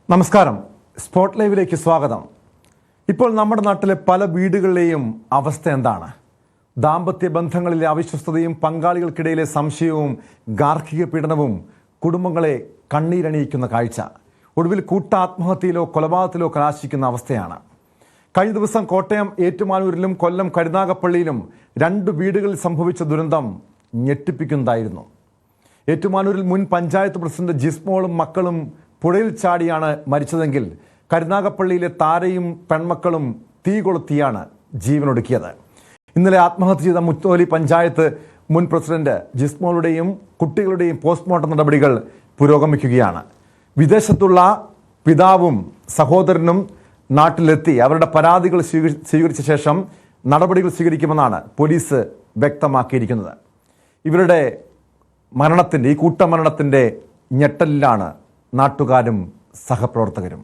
നമസ്കാരം. സ്പോട്ട് ലൈവിലേക്ക് സ്വാഗതം. ഇപ്പോൾ നമ്മുടെ നാട്ടിലെ പല വീടുകളിലെയും അവസ്ഥ എന്താണ്? ദാമ്പത്യ ബന്ധങ്ങളിലെ അവിശ്വസ്തതയും പങ്കാളികൾക്കിടയിലെ സംശയവും ഗാർഹിക പീഡനവും കുടുംബങ്ങളെ കണ്ണീരണിയിക്കുന്ന കാഴ്ച. ഒടുവിൽ കൂട്ടാത്മഹത്യയിലോ കൊലപാതകത്തിലോ കലാശിക്കുന്ന അവസ്ഥയാണ്. കഴിഞ്ഞ ദിവസം കോട്ടയം ഏറ്റുമാനൂരിലും കൊല്ലം കരുനാഗപ്പള്ളിയിലും 2 വീടുകളിൽ സംഭവിച്ച ദുരന്തം ഞെട്ടിപ്പിക്കുന്നതായിരുന്നു. ഏറ്റുമാനൂരിൽ മുൻ പഞ്ചായത്ത് പ്രസിഡന്റ് ജിസ്മോളും മക്കളും പുഴയിൽ ചാടിയാണ് മരിച്ചതെങ്കിൽ കരുനാഗപ്പള്ളിയിലെ താരയും പെൺമക്കളും തീ കൊളുത്തിയാണ് ജീവനൊടുക്കിയത്. ഇന്നലെ ആത്മഹത്യ ചെയ്ത മുത്തോലി പഞ്ചായത്ത് മുൻ പ്രസിഡന്റ് ജിസ്മോളുടെയും കുട്ടികളുടെയും പോസ്റ്റ്മോർട്ടം നടപടികൾ പുരോഗമിക്കുകയാണ്. വിദേശത്തുള്ള പിതാവും സഹോദരനും നാട്ടിലെത്തി അവരുടെ പരാതികൾ സ്വീകരിച്ച ശേഷം നടപടികൾ സ്വീകരിക്കുമെന്നാണ് പോലീസ് വ്യക്തമാക്കിയിരിക്കുന്നത്. ഇവരുടെ മരണത്തിൻ്റെ ഈ കൂട്ടമരണത്തിൻ്റെ ഞെട്ടലിലാണ് നാട്ടുകാരും സഹപ്രവർത്തകരും.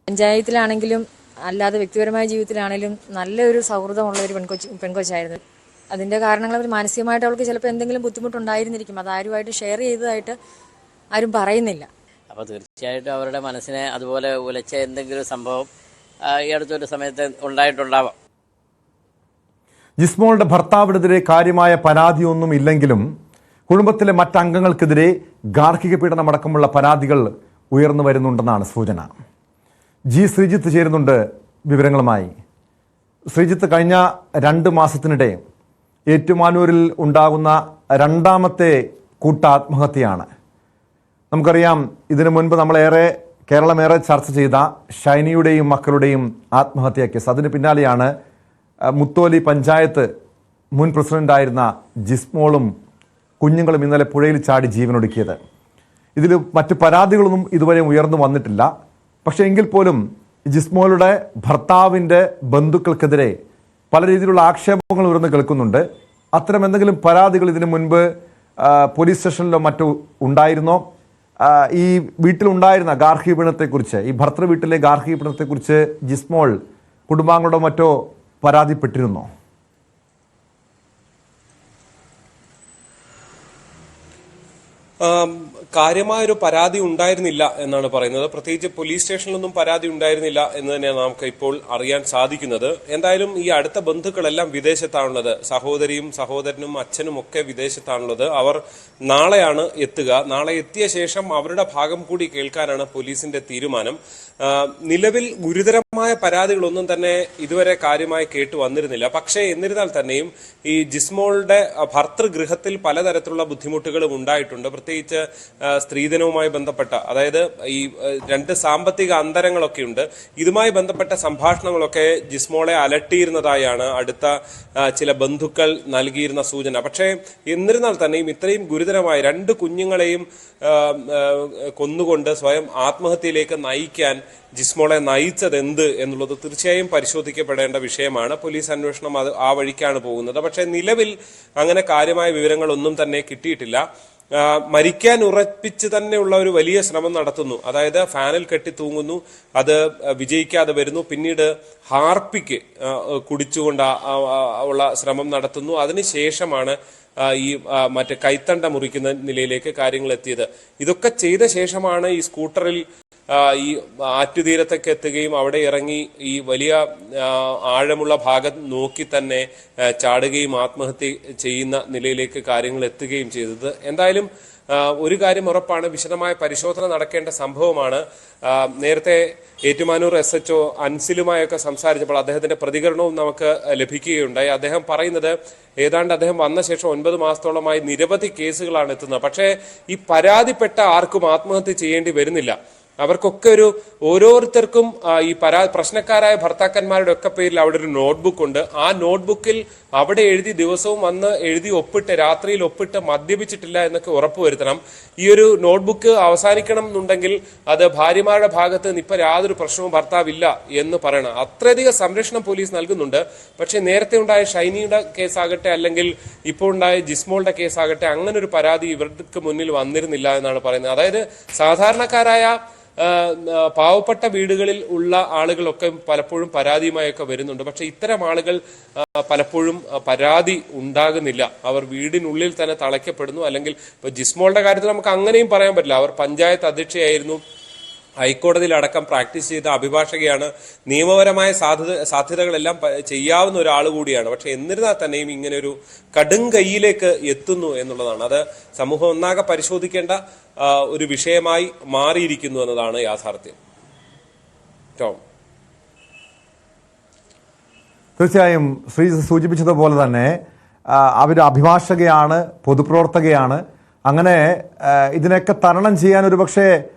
പഞ്ചായത്തിലാണെങ്കിലും അല്ലാതെ വ്യക്തിപരമായ ജീവിതത്തിലാണെങ്കിലും നല്ലൊരു സൗഹൃദമുള്ള ഒരു പെൺകൊച്ചായിരുന്നു. അതിൻ്റെ കാരണങ്ങൾ അവർ മാനസികമായിട്ട് അവൾക്ക് ചിലപ്പോൾ എന്തെങ്കിലും ബുദ്ധിമുട്ടുണ്ടായിരുന്നിരിക്കും. അത് ആരുമായിട്ട് ഷെയർ ചെയ്തതായിട്ട് ആരും പറയുന്നില്ല. അപ്പോൾ തീർച്ചയായിട്ടും അവരുടെ മനസ്സിനെ അതുപോലെ ഉലച്ച എന്തെങ്കിലും സംഭവം ഈ അടുത്തൊരു സമയത്ത് ഉണ്ടായിട്ടുണ്ടാവാം. ജിസ്മോളുടെ ഭർത്താവിനെതിരെ കാര്യമായ പരാതിയൊന്നും ഇല്ലെങ്കിലും കുടുംബത്തിലെ മറ്റംഗങ്ങൾക്കെതിരെ ഗാർഹിക പീഡനമടക്കമുള്ള പരാതികൾ ഉയർന്നു വരുന്നുണ്ടെന്നാണ് സൂചന. ശ്രീജിത്ത് ചേരുന്നുണ്ട് വിവരങ്ങളുമായി. ശ്രീജിത്ത്, കഴിഞ്ഞ 2 മാസത്തിനിടെ ഏറ്റുമാനൂരിൽ ഉണ്ടാകുന്ന 2ാമത്തെ കൂട്ടാത്മഹത്യയാണ്. നമുക്കറിയാം, ഇതിനു മുൻപ് കേരളമേറെ ചർച്ച ചെയ്ത ഷൈനിയുടെയും മക്കളുടെയും ആത്മഹത്യാ കേസ്. അതിന് പിന്നാലെയാണ് മുത്തോലി പഞ്ചായത്ത് മുൻ പ്രസിഡന്റായിരുന്ന ജിസ്മോളും കുഞ്ഞുങ്ങളും ഇന്നലെ പുഴയിൽ ചാടി ജീവനൊടുക്കിയത്. ഇതിൽ മറ്റ് പരാതികളൊന്നും ഇതുവരെ ഉയർന്നു വന്നിട്ടില്ല. പക്ഷേ എങ്കിൽ പോലും ജിസ്മോളുടെ ഭർത്താവിൻ്റെ ബന്ധുക്കൾക്കെതിരെ പല രീതിയിലുള്ള ആക്ഷേപങ്ങൾ ഉയർന്നു കേൾക്കുന്നുണ്ട്. അത്തരം എന്തെങ്കിലും പരാതികൾ ഇതിനു മുൻപ് പോലീസ് സ്റ്റേഷനിലോ മറ്റോ ഉണ്ടായിരുന്നോ? ഈ വീട്ടിലുണ്ടായിരുന്ന ഗാർഹിക പീഡനത്തെക്കുറിച്ച്, ഈ ഭർത്തൃ വീട്ടിലെ ഗാർഹിക പീഡനത്തെക്കുറിച്ച് ജിസ്മോൾ കുടുംബാംഗങ്ങളോ മറ്റോ പരാതിപ്പെട്ടിരുന്നോ? കാര്യമായൊരു പരാതി ഉണ്ടായിരുന്നില്ല എന്നാണ് പറയുന്നത്. പ്രത്യേകിച്ച് പോലീസ് സ്റ്റേഷനിലൊന്നും പരാതി ഉണ്ടായിരുന്നില്ല എന്ന് തന്നെയാണ് നമുക്ക് ഇപ്പോൾ അറിയാൻ സാധിക്കുന്നത്. എന്തായാലും ഈ അടുത്ത ബന്ധുക്കളെല്ലാം വിദേശത്താണുള്ളത്. സഹോദരിയും സഹോദരനും അച്ഛനും ഒക്കെ വിദേശത്താണുള്ളത്. അവർ നാളെയാണ് എത്തുക. നാളെ എത്തിയ ശേഷം അവരുടെ ഭാഗം കൂടി കേൾക്കാനാണ് പോലീസിന്റെ തീരുമാനം. നിലവിൽ ഗുരുതരമായ പരാതികളൊന്നും തന്നെ ഇതുവരെ കാര്യമായി കേട്ടു വന്നിരുന്നില്ല. പക്ഷേ എന്നിരുന്നാൽ തന്നെയും ഈ ജിസ്മോളുടെ ഭർതൃഗൃഹത്തിൽ പലതരത്തിലുള്ള ബുദ്ധിമുട്ടുകളും ഉണ്ടായിട്ടുണ്ട്. പ്രത്യേകിച്ച് സ്ത്രീധനവുമായി ബന്ധപ്പെട്ട, അതായത് ഈ 2 സാമ്പത്തിക അന്തരങ്ങളൊക്കെ ഉണ്ട്. ഇതുമായി ബന്ധപ്പെട്ട സംഭാഷണങ്ങളൊക്കെ ജിസ്മോളെ അലട്ടിയിരുന്നതായാണ് അടുത്ത ചില ബന്ധുക്കൾ നൽകിയിരുന്ന സൂചന. പക്ഷേ എന്നിരുന്നാൽ തന്നെയും ഇത്രയും ഗുരുതരമായ 2 കുഞ്ഞുങ്ങളെയും കൊന്നുകൊണ്ട് സ്വയം ആത്മഹത്യയിലേക്ക് നയിക്കാൻ ജിസ്മോളെ നയിച്ചത് എന്ത് എന്നുള്ളത് തീർച്ചയായും പരിശോധിക്കപ്പെടേണ്ട വിഷയമാണ്. പോലീസ് അന്വേഷണം ആ വഴിക്കാണ് പോകുന്നത്. പക്ഷേ നിലവിൽ അങ്ങനെ കാര്യമായ വിവരങ്ങളൊന്നും തന്നെ കിട്ടിയിട്ടില്ല. മരിക്കാൻ ഉറപ്പിച്ച് തന്നെയുള്ള ഒരു വലിയ ശ്രമം നടത്തുന്നു. അതായത് ഫാനിൽ കെട്ടി തൂങ്ങുന്നു, അത് വിജയിക്കാതെ വരുന്നു. പിന്നീട് ഹാർപ്പിക്ക് കുടിച്ചുകൊണ്ട് ഉള്ള ശ്രമം നടത്തുന്നു. അതിനുശേഷമാണ് ഈ മറ്റേ കൈത്തണ്ട മുറിക്കുന്ന നിലയിലേക്ക് കാര്യങ്ങൾ എത്തിയത്. ഇതൊക്കെ ചെയ്ത ശേഷമാണ് ഈ സ്കൂട്ടറിൽ ഈ ആറ്റുതീരത്തൊക്കെ എത്തുകയും അവിടെ ഇറങ്ങി ഈ വലിയ ആഴമുള്ള ഭാഗം നോക്കി തന്നെ ചാടുകയും ആത്മഹത്യ ചെയ്യുന്ന നിലയിലേക്ക് കാര്യങ്ങൾ എത്തുകയും ചെയ്തത്. എന്തായാലും ഒരു കാര്യം ഉറപ്പാണ്, വിശദമായ പരിശോധന നടക്കേണ്ട സംഭവമാണ്. നേരത്തെ ഏറ്റുമാനൂർ SHO അൻസിലുമായൊക്കെ സംസാരിച്ചപ്പോൾ അദ്ദേഹത്തിന്റെ പ്രതികരണവും നമുക്ക് ലഭിക്കുകയുണ്ടായി. അദ്ദേഹം പറയുന്നത് ഏതാണ്ട് അദ്ദേഹം വന്ന ശേഷം 9 മാസത്തോളമായി നിരവധി കേസുകളാണ് എത്തുന്നത്. പക്ഷേ ഈ പരാതിപ്പെട്ട ആർക്കും ആത്മഹത്യ ചെയ്യേണ്ടി വരുന്നില്ല. അവർക്കൊക്കെ ഓരോരുത്തർക്കും ഈ പ്രശ്നക്കാരായ ഭർത്താക്കന്മാരുടെ ഒക്കെ പേരിൽ അവിടെ ഒരു നോട്ട്ബുക്ക് ഉണ്ട്. ആ നോട്ട്ബുക്കിൽ അവിടെ എഴുതി ദിവസവും വന്ന് എഴുതി ഒപ്പിട്ട് രാത്രിയിൽ ഒപ്പിട്ട് മദ്യപിച്ചിട്ടില്ല എന്നൊക്കെ ഉറപ്പുവരുത്തണം. ഈ ഒരു നോട്ട്ബുക്ക് അവസാനിക്കണം എന്നുണ്ടെങ്കിൽ അത് ഭാര്യമാരുടെ ഭാഗത്ത് നിന്ന് ഇപ്പൊ യാതൊരു പ്രശ്നവും ഭർത്താവില്ല എന്ന് പറയണം. അത്രയധികം സംരക്ഷണം പോലീസ് നൽകുന്നുണ്ട്. പക്ഷെ നേരത്തെ ഉണ്ടായ ഷൈനിയുടെ കേസാകട്ടെ അല്ലെങ്കിൽ ഇപ്പോൾ ഉണ്ടായ ജിസ്മോളുടെ കേസാകട്ടെ അങ്ങനെ ഒരു പരാതി ഇവർക്ക് മുന്നിൽ വന്നിരുന്നില്ല എന്നാണ് പറയുന്നത്. അതായത് സാധാരണക്കാരായ പാവപ്പെട്ട വീടുകളിൽ ഉള്ള ആളുകളൊക്കെ പലപ്പോഴും പരാതിയുമായൊക്കെ വരുന്നുണ്ട്. പക്ഷെ ഇത്തരം ആളുകൾ പലപ്പോഴും പരാതി ഉണ്ടാകുന്നില്ല. അവർ വീടിനുള്ളിൽ തന്നെ തളയ്ക്കപ്പെടുന്നു. അല്ലെങ്കിൽ ഇപ്പൊ ജിസ്മോളുടെ കാര്യത്തിൽ നമുക്ക് അങ്ങനെയും പറയാൻ പറ്റില്ല. അവർ പഞ്ചായത്ത് അധ്യക്ഷയായിരുന്നു, ഹൈക്കോടതിയിൽ അടക്കം പ്രാക്ടീസ് ചെയ്ത അഭിഭാഷകയാണ്, നിയമപരമായ സാധ്യതകളെല്ലാം ചെയ്യാവുന്ന ഒരാൾ കൂടിയാണ്. പക്ഷെ എന്നിരുന്നാൽ തന്നെയും ഇങ്ങനെ ഒരു കടുംകൈയിലേക്ക് എത്തുന്നു എന്നുള്ളതാണ്. അത് സമൂഹം ഒന്നാകെ പരിശോധിക്കേണ്ട ഒരു വിഷയമായി മാറിയിരിക്കുന്നു എന്നതാണ് യാഥാർത്ഥ്യം. ടോം, തീർച്ചയായും ശ്രീ സൂചിപ്പിച്ചതുപോലെ തന്നെ അവർ അഭിഭാഷകയാണ്, പൊതുപ്രവർത്തകയാണ്. അങ്ങനെ ഇതിനൊക്കെ തരണം ചെയ്യാൻ ഒരു പക്ഷേ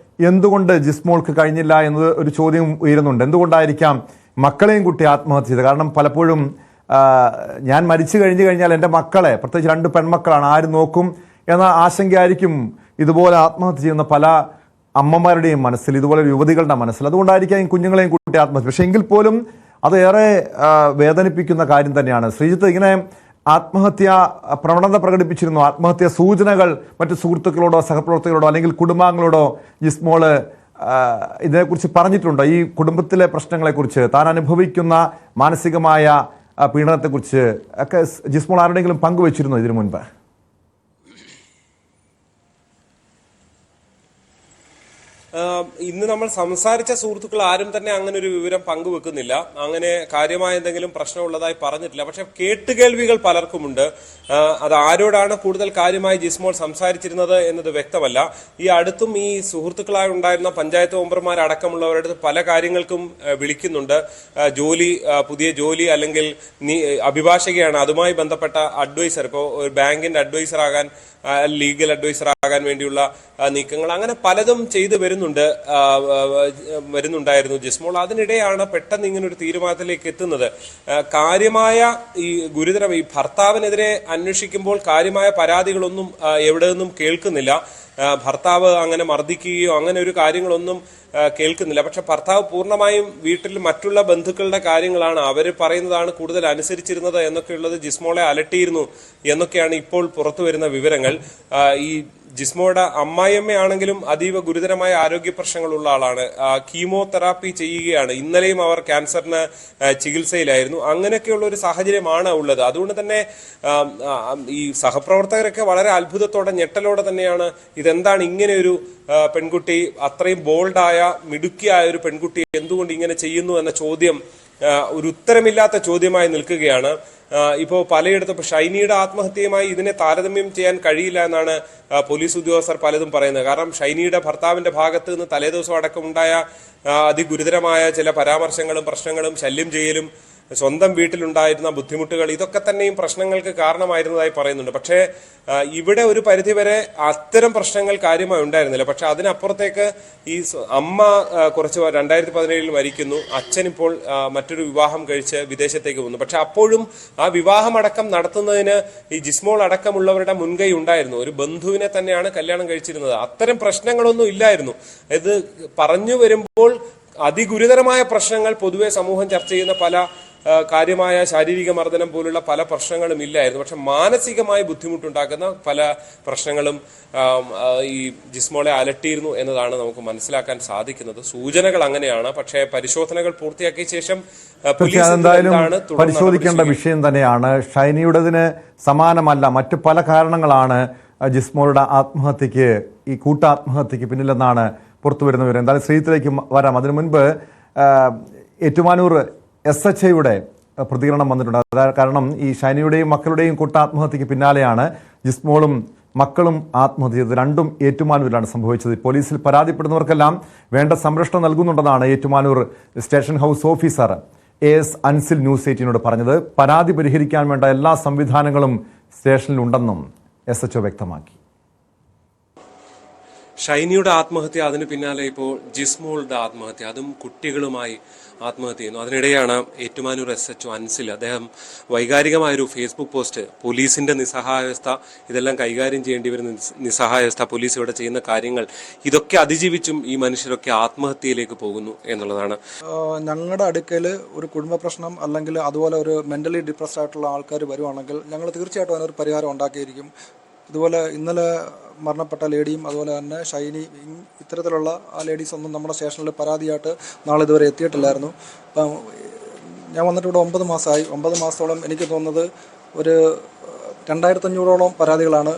എന്തുകൊണ്ട് ജിസ്മോൾക്ക് കഴിഞ്ഞില്ല എന്നത് ഒരു ചോദ്യം ഉയരുന്നുണ്ട്. എന്തുകൊണ്ടായിരിക്കാം മക്കളെയും കുട്ടി ആത്മഹത്യ ചെയ്തത്? കാരണം പലപ്പോഴും ഞാൻ മരിച്ചു കഴിഞ്ഞാൽ എൻ്റെ മക്കളെ, പ്രത്യേകിച്ച് 2 പെൺമക്കളാണ്, ആര് നോക്കും എന്ന ആശങ്കയായിരിക്കും ഇതുപോലെ ആത്മഹത്യ ചെയ്യുന്ന പല അമ്മമാരുടെയും മനസ്സിൽ, ഇതുപോലെ യുവതികളുടെ മനസ്സിൽ. അതുകൊണ്ടായിരിക്കാം ഈ കുഞ്ഞുങ്ങളെയും കുട്ടി ആത്മഹത്യ. പക്ഷേ എങ്കിൽ പോലും അത് ഏറെ വേദനിപ്പിക്കുന്ന കാര്യം തന്നെയാണ്. ശ്രീജിത്ത് ഇങ്ങനെ ആത്മഹത്യ പ്രവണത പ്രകടിപ്പിച്ചിരുന്നു. ആത്മഹത്യ സൂചനകൾ മറ്റു സുഹൃത്തുക്കളോടോ സഹപ്രവർത്തകരോടോ അല്ലെങ്കിൽ കുടുംബാംഗങ്ങളോടോ ജിസ്മോള് ഇതിനെക്കുറിച്ച് പറഞ്ഞിട്ടുണ്ടോ? ഈ കുടുംബത്തിലെ പ്രശ്നങ്ങളെക്കുറിച്ച്, താൻ അനുഭവിക്കുന്ന മാനസികമായ പീഡനത്തെക്കുറിച്ച് ഒക്കെ ജിസ്മോൾ ആരുടെയെങ്കിലും പങ്കുവച്ചിരുന്നോ ഇതിനു മുൻപ്? ഇന്ന് നമ്മൾ സംസാരിച്ച സുഹൃത്തുക്കൾ ആരും തന്നെ അങ്ങനെ ഒരു വിവരം പങ്കുവെക്കുന്നില്ല. അങ്ങനെ കാര്യമായ എന്തെങ്കിലും പ്രശ്നമുള്ളതായി പറഞ്ഞിട്ടില്ല. പക്ഷെ കേട്ടുകേൾവികൾ പലർക്കുമുണ്ട്. അത് ആരോടാണ് കൂടുതൽ കാര്യമായി ജിസ്മോൾ സംസാരിച്ചിരുന്നത് എന്നത് വ്യക്തമല്ല. ഈ അടുത്തും ഈ സുഹൃത്തുക്കളായി ഉണ്ടായിരുന്ന പഞ്ചായത്ത് മെമ്പർമാരടക്കമുള്ളവരുടെ പല കാര്യങ്ങൾക്കും വിളിക്കുന്നുണ്ട്. പുതിയ ജോലി അല്ലെങ്കിൽ അഭിഭാഷകയാണ്, അതുമായി ബന്ധപ്പെട്ട അഡ്വൈസർ, ഇപ്പോൾ ഒരു ബാങ്കിന്റെ അഡ്വൈസർ ആകാൻ, ലീഗൽ അഡ്വൈസർ ആകാൻ വേണ്ടിയുള്ള നീക്കങ്ങൾ, അങ്ങനെ പലതും ചെയ്തു വരുന്നുണ്ടായിരുന്നു ജിസ്മോൾ. അതിനിടെയാണ് പെട്ടെന്ന് ഇങ്ങനെ ഒരു തീരുമാനത്തിലേക്ക് എത്തുന്നത്. കാര്യമായ ഈ ഗുരുതരം ഈ ഭർത്താവിനെതിരെ അന്വേഷിക്കുമ്പോൾ കാര്യമായ പരാതികളൊന്നും എവിടെ നിന്നും കേൾക്കുന്നില്ല. ഭർത്താവ് അങ്ങനെ മർദ്ദിക്കുകയോ അങ്ങനെ ഒരു കാര്യങ്ങളൊന്നും കേൾക്കുന്നില്ല. പക്ഷെ ഭർത്താവ് പൂർണ്ണമായും വീട്ടിൽ മറ്റുള്ള ബന്ധുക്കളുടെ കാര്യങ്ങളാണ്, അവർ പറയുന്നതാണ് കൂടുതൽ അനുസരിച്ചിരുന്നത് എന്നൊക്കെയുള്ളത് ജിസ്മോളെ അലട്ടിയിരുന്നു എന്നൊക്കെയാണ് ഇപ്പോൾ പുറത്തു വരുന്ന വിവരങ്ങൾ. ഈ ജിസ്മോയുടെ അമ്മായിയമ്മയാണെങ്കിലും അതീവ ഗുരുതരമായ ആരോഗ്യ പ്രശ്നങ്ങളുള്ള ആളാണ്. കീമോതെറാപ്പി ചെയ്യുകയാണ്. ഇന്നലെയും അവർ ക്യാൻസറിന് ചികിത്സയിലായിരുന്നു. അങ്ങനെയൊക്കെയുള്ള ഒരു സാഹചര്യമാണ് ഉള്ളത്. അതുകൊണ്ട് തന്നെ ഈ സഹപ്രവർത്തകരൊക്കെ വളരെ അത്ഭുതത്തോടെ, ഞെട്ടലോടെ തന്നെയാണ് ഇതെന്താണ് ഇങ്ങനെ ഒരു പെൺകുട്ടി, അത്രയും ബോൾഡായ മിടുക്കിയായ ഒരു പെൺകുട്ടി എന്തുകൊണ്ട് ഇങ്ങനെ ചെയ്യുന്നു എന്ന ചോദ്യം ഒരു ഉത്തരമില്ലാത്ത ചോദ്യമായി നിൽക്കുകയാണ്. ഇപ്പോൾ പലയിടത്തും ഷൈനിയുടെ ആത്മഹത്യയുമായി ഇതിനെ താരതമ്യം ചെയ്യാൻ കഴിയില്ല എന്നാണ് പോലീസ് ഉദ്യോഗസ്ഥർ പലതും പറയുന്നത്. കാരണം ഷൈനിയുടെ ഭർത്താവിന്റെ ഭാഗത്ത് നിന്ന് തലേദിവസം അടക്കമുണ്ടായ അതിഗുരുതരമായ ചില പരാമർശങ്ങളും പ്രശ്നങ്ങളും, ശല്യം ചെയ്യലും, സ്വന്തം വീട്ടിലുണ്ടായിരുന്ന ബുദ്ധിമുട്ടുകൾ, ഇതൊക്കെ തന്നെയും പ്രശ്നങ്ങൾക്ക് കാരണമായിരുന്നതായി പറയുന്നുണ്ട്. പക്ഷേ ഇവിടെ ഒരു പരിധിവരെ അത്തരം പ്രശ്നങ്ങൾ കാര്യമായി ഉണ്ടായിരുന്നില്ല. പക്ഷെ അതിനപ്പുറത്തേക്ക് ഈ അമ്മ കുറച്ച് 2017 മരിക്കുന്നു, അച്ഛൻ ഇപ്പോൾ മറ്റൊരു വിവാഹം കഴിച്ച് വിദേശത്തേക്ക് പോകുന്നു. പക്ഷെ അപ്പോഴും ആ വിവാഹമടക്കം നടത്തുന്നതിന് ഈ ജിസ്മോൾ അടക്കമുള്ളവരുടെ മുൻകൈ ഉണ്ടായിരുന്നു. ഒരു ബന്ധുവിനെ തന്നെയാണ് കല്യാണം കഴിച്ചിരുന്നത്. അത്തരം പ്രശ്നങ്ങളൊന്നും ഇല്ലായിരുന്നു. ഇത് പറഞ്ഞു വരുമ്പോൾ അതിഗുരുതരമായ പ്രശ്നങ്ങൾ പൊതുവെ സമൂഹം ചർച്ച ചെയ്യുന്ന പല കാര്യമായ ശാരീരിക മർദ്ദനം പോലുള്ള പല പ്രശ്നങ്ങളും ഇല്ലായിരുന്നു. പക്ഷെ മാനസികമായി ബുദ്ധിമുട്ടുണ്ടാക്കുന്ന പല പ്രശ്നങ്ങളും ഈ ജിസ്മോളെ അലട്ടിയിരുന്നു എന്നതാണ് നമുക്ക് മനസ്സിലാക്കാൻ സാധിക്കുന്നത്. സൂചനകൾ അങ്ങനെയാണ്. പക്ഷേ പരിശോധനകൾ പൂർത്തിയാക്കിയ ശേഷം എന്തായാലും പരിശോധിക്കേണ്ട വിഷയം തന്നെയാണ്. ഷൈനിയുടേതിന് സമാനമല്ല, മറ്റു പല കാരണങ്ങളാണ് ജിസ്മോളുടെ ആത്മഹത്യക്ക്, ഈ കൂട്ടാത്മഹത്യക്ക് പിന്നിലെന്നാണ് പുറത്തുവരുന്ന വിവരം. എന്തായാലും ശ്രീജിത്തിലേക്ക് വരാം. അതിനു മുൻപ് ഏറ്റുമാനൂർ SHIയുടെ പ്രതികരണം വന്നിട്ടുണ്ട്. കാരണം ഈ ഷൈനിയുടെയും മക്കളുടെയും കൂട്ടാത്മഹത്യക്ക് പിന്നാലെയാണ് ജിസ്മോളും മക്കളും ആത്മഹത്യ ചെയ്തത്. രണ്ടും ഏറ്റുമാനൂരിലാണ് സംഭവിച്ചത്. പോലീസിൽ പരാതിപ്പെടുന്നവർക്കെല്ലാം വേണ്ട സംരക്ഷണം നൽകുന്നുണ്ടെന്നാണ് Ettumanoor station house officer AS Ansil news 18നോട് പറഞ്ഞത്. പരാതി പരിഹരിക്കാൻ വേണ്ട എല്ലാ സംവിധാനങ്ങളും സ്റ്റേഷനിലുണ്ടെന്നും SHO വ്യക്തമാക്കി. ഷൈനിയുടെ ആത്മഹത്യ, അതിന് പിന്നാലെ ഇപ്പോൾ ജിസ്മോളുടെ ആത്മഹത്യ, അതും കുട്ടികളുമായി ആത്മഹത്യ ചെയ്യുന്നു. അതിനിടെയാണ് ഏറ്റുമാനൂർ SHO അൻസിൽ, അദ്ദേഹം വൈകാരികമായൊരു ഫേസ്ബുക്ക് പോസ്റ്റ്, പോലീസിന്റെ നിസ്സഹായാവസ്ഥ, ഇതെല്ലാം കൈകാര്യം ചെയ്യേണ്ടി വരുന്ന നിസ്സഹായാവസ്ഥ, പോലീസ് ഇവിടെ ചെയ്യുന്ന കാര്യങ്ങൾ, ഇതൊക്കെ അതിജീവിച്ചും ഈ മനുഷ്യരൊക്കെ ആത്മഹത്യയിലേക്ക് പോകുന്നു എന്നുള്ളതാണ്. ഞങ്ങളുടെ അടുക്കൽ ഒരു കുടുംബ പ്രശ്നം അല്ലെങ്കിൽ അതുപോലെ ഒരു മെന്റലി ഡിപ്രസ്ഡ് ആയിട്ടുള്ള ആൾക്കാർ വരുവാണെങ്കിൽ ഞങ്ങൾ തീർച്ചയായിട്ടും അതിനൊരു പരിഹാരം ഉണ്ടാക്കിയിരിക്കും. ഇതുപോലെ ഇന്നലെ മരണപ്പെട്ട ലേഡിയും അതുപോലെ തന്നെ ഷൈനി ഇത്തരത്തിലുള്ള ആ ലേഡീസ് ഒന്നും നമ്മുടെ സ്റ്റേഷനിൽ പരാതിയായിട്ട് നാളെ ഇതുവരെ എത്തിയിട്ടില്ലായിരുന്നു. അപ്പം ഞാൻ വന്നിട്ട് ഇവിടെ 9 മാസമായി. 9 മാസത്തോളം എനിക്ക് തോന്നുന്നത് ഒരു 2500ഓളം പരാതികളാണ്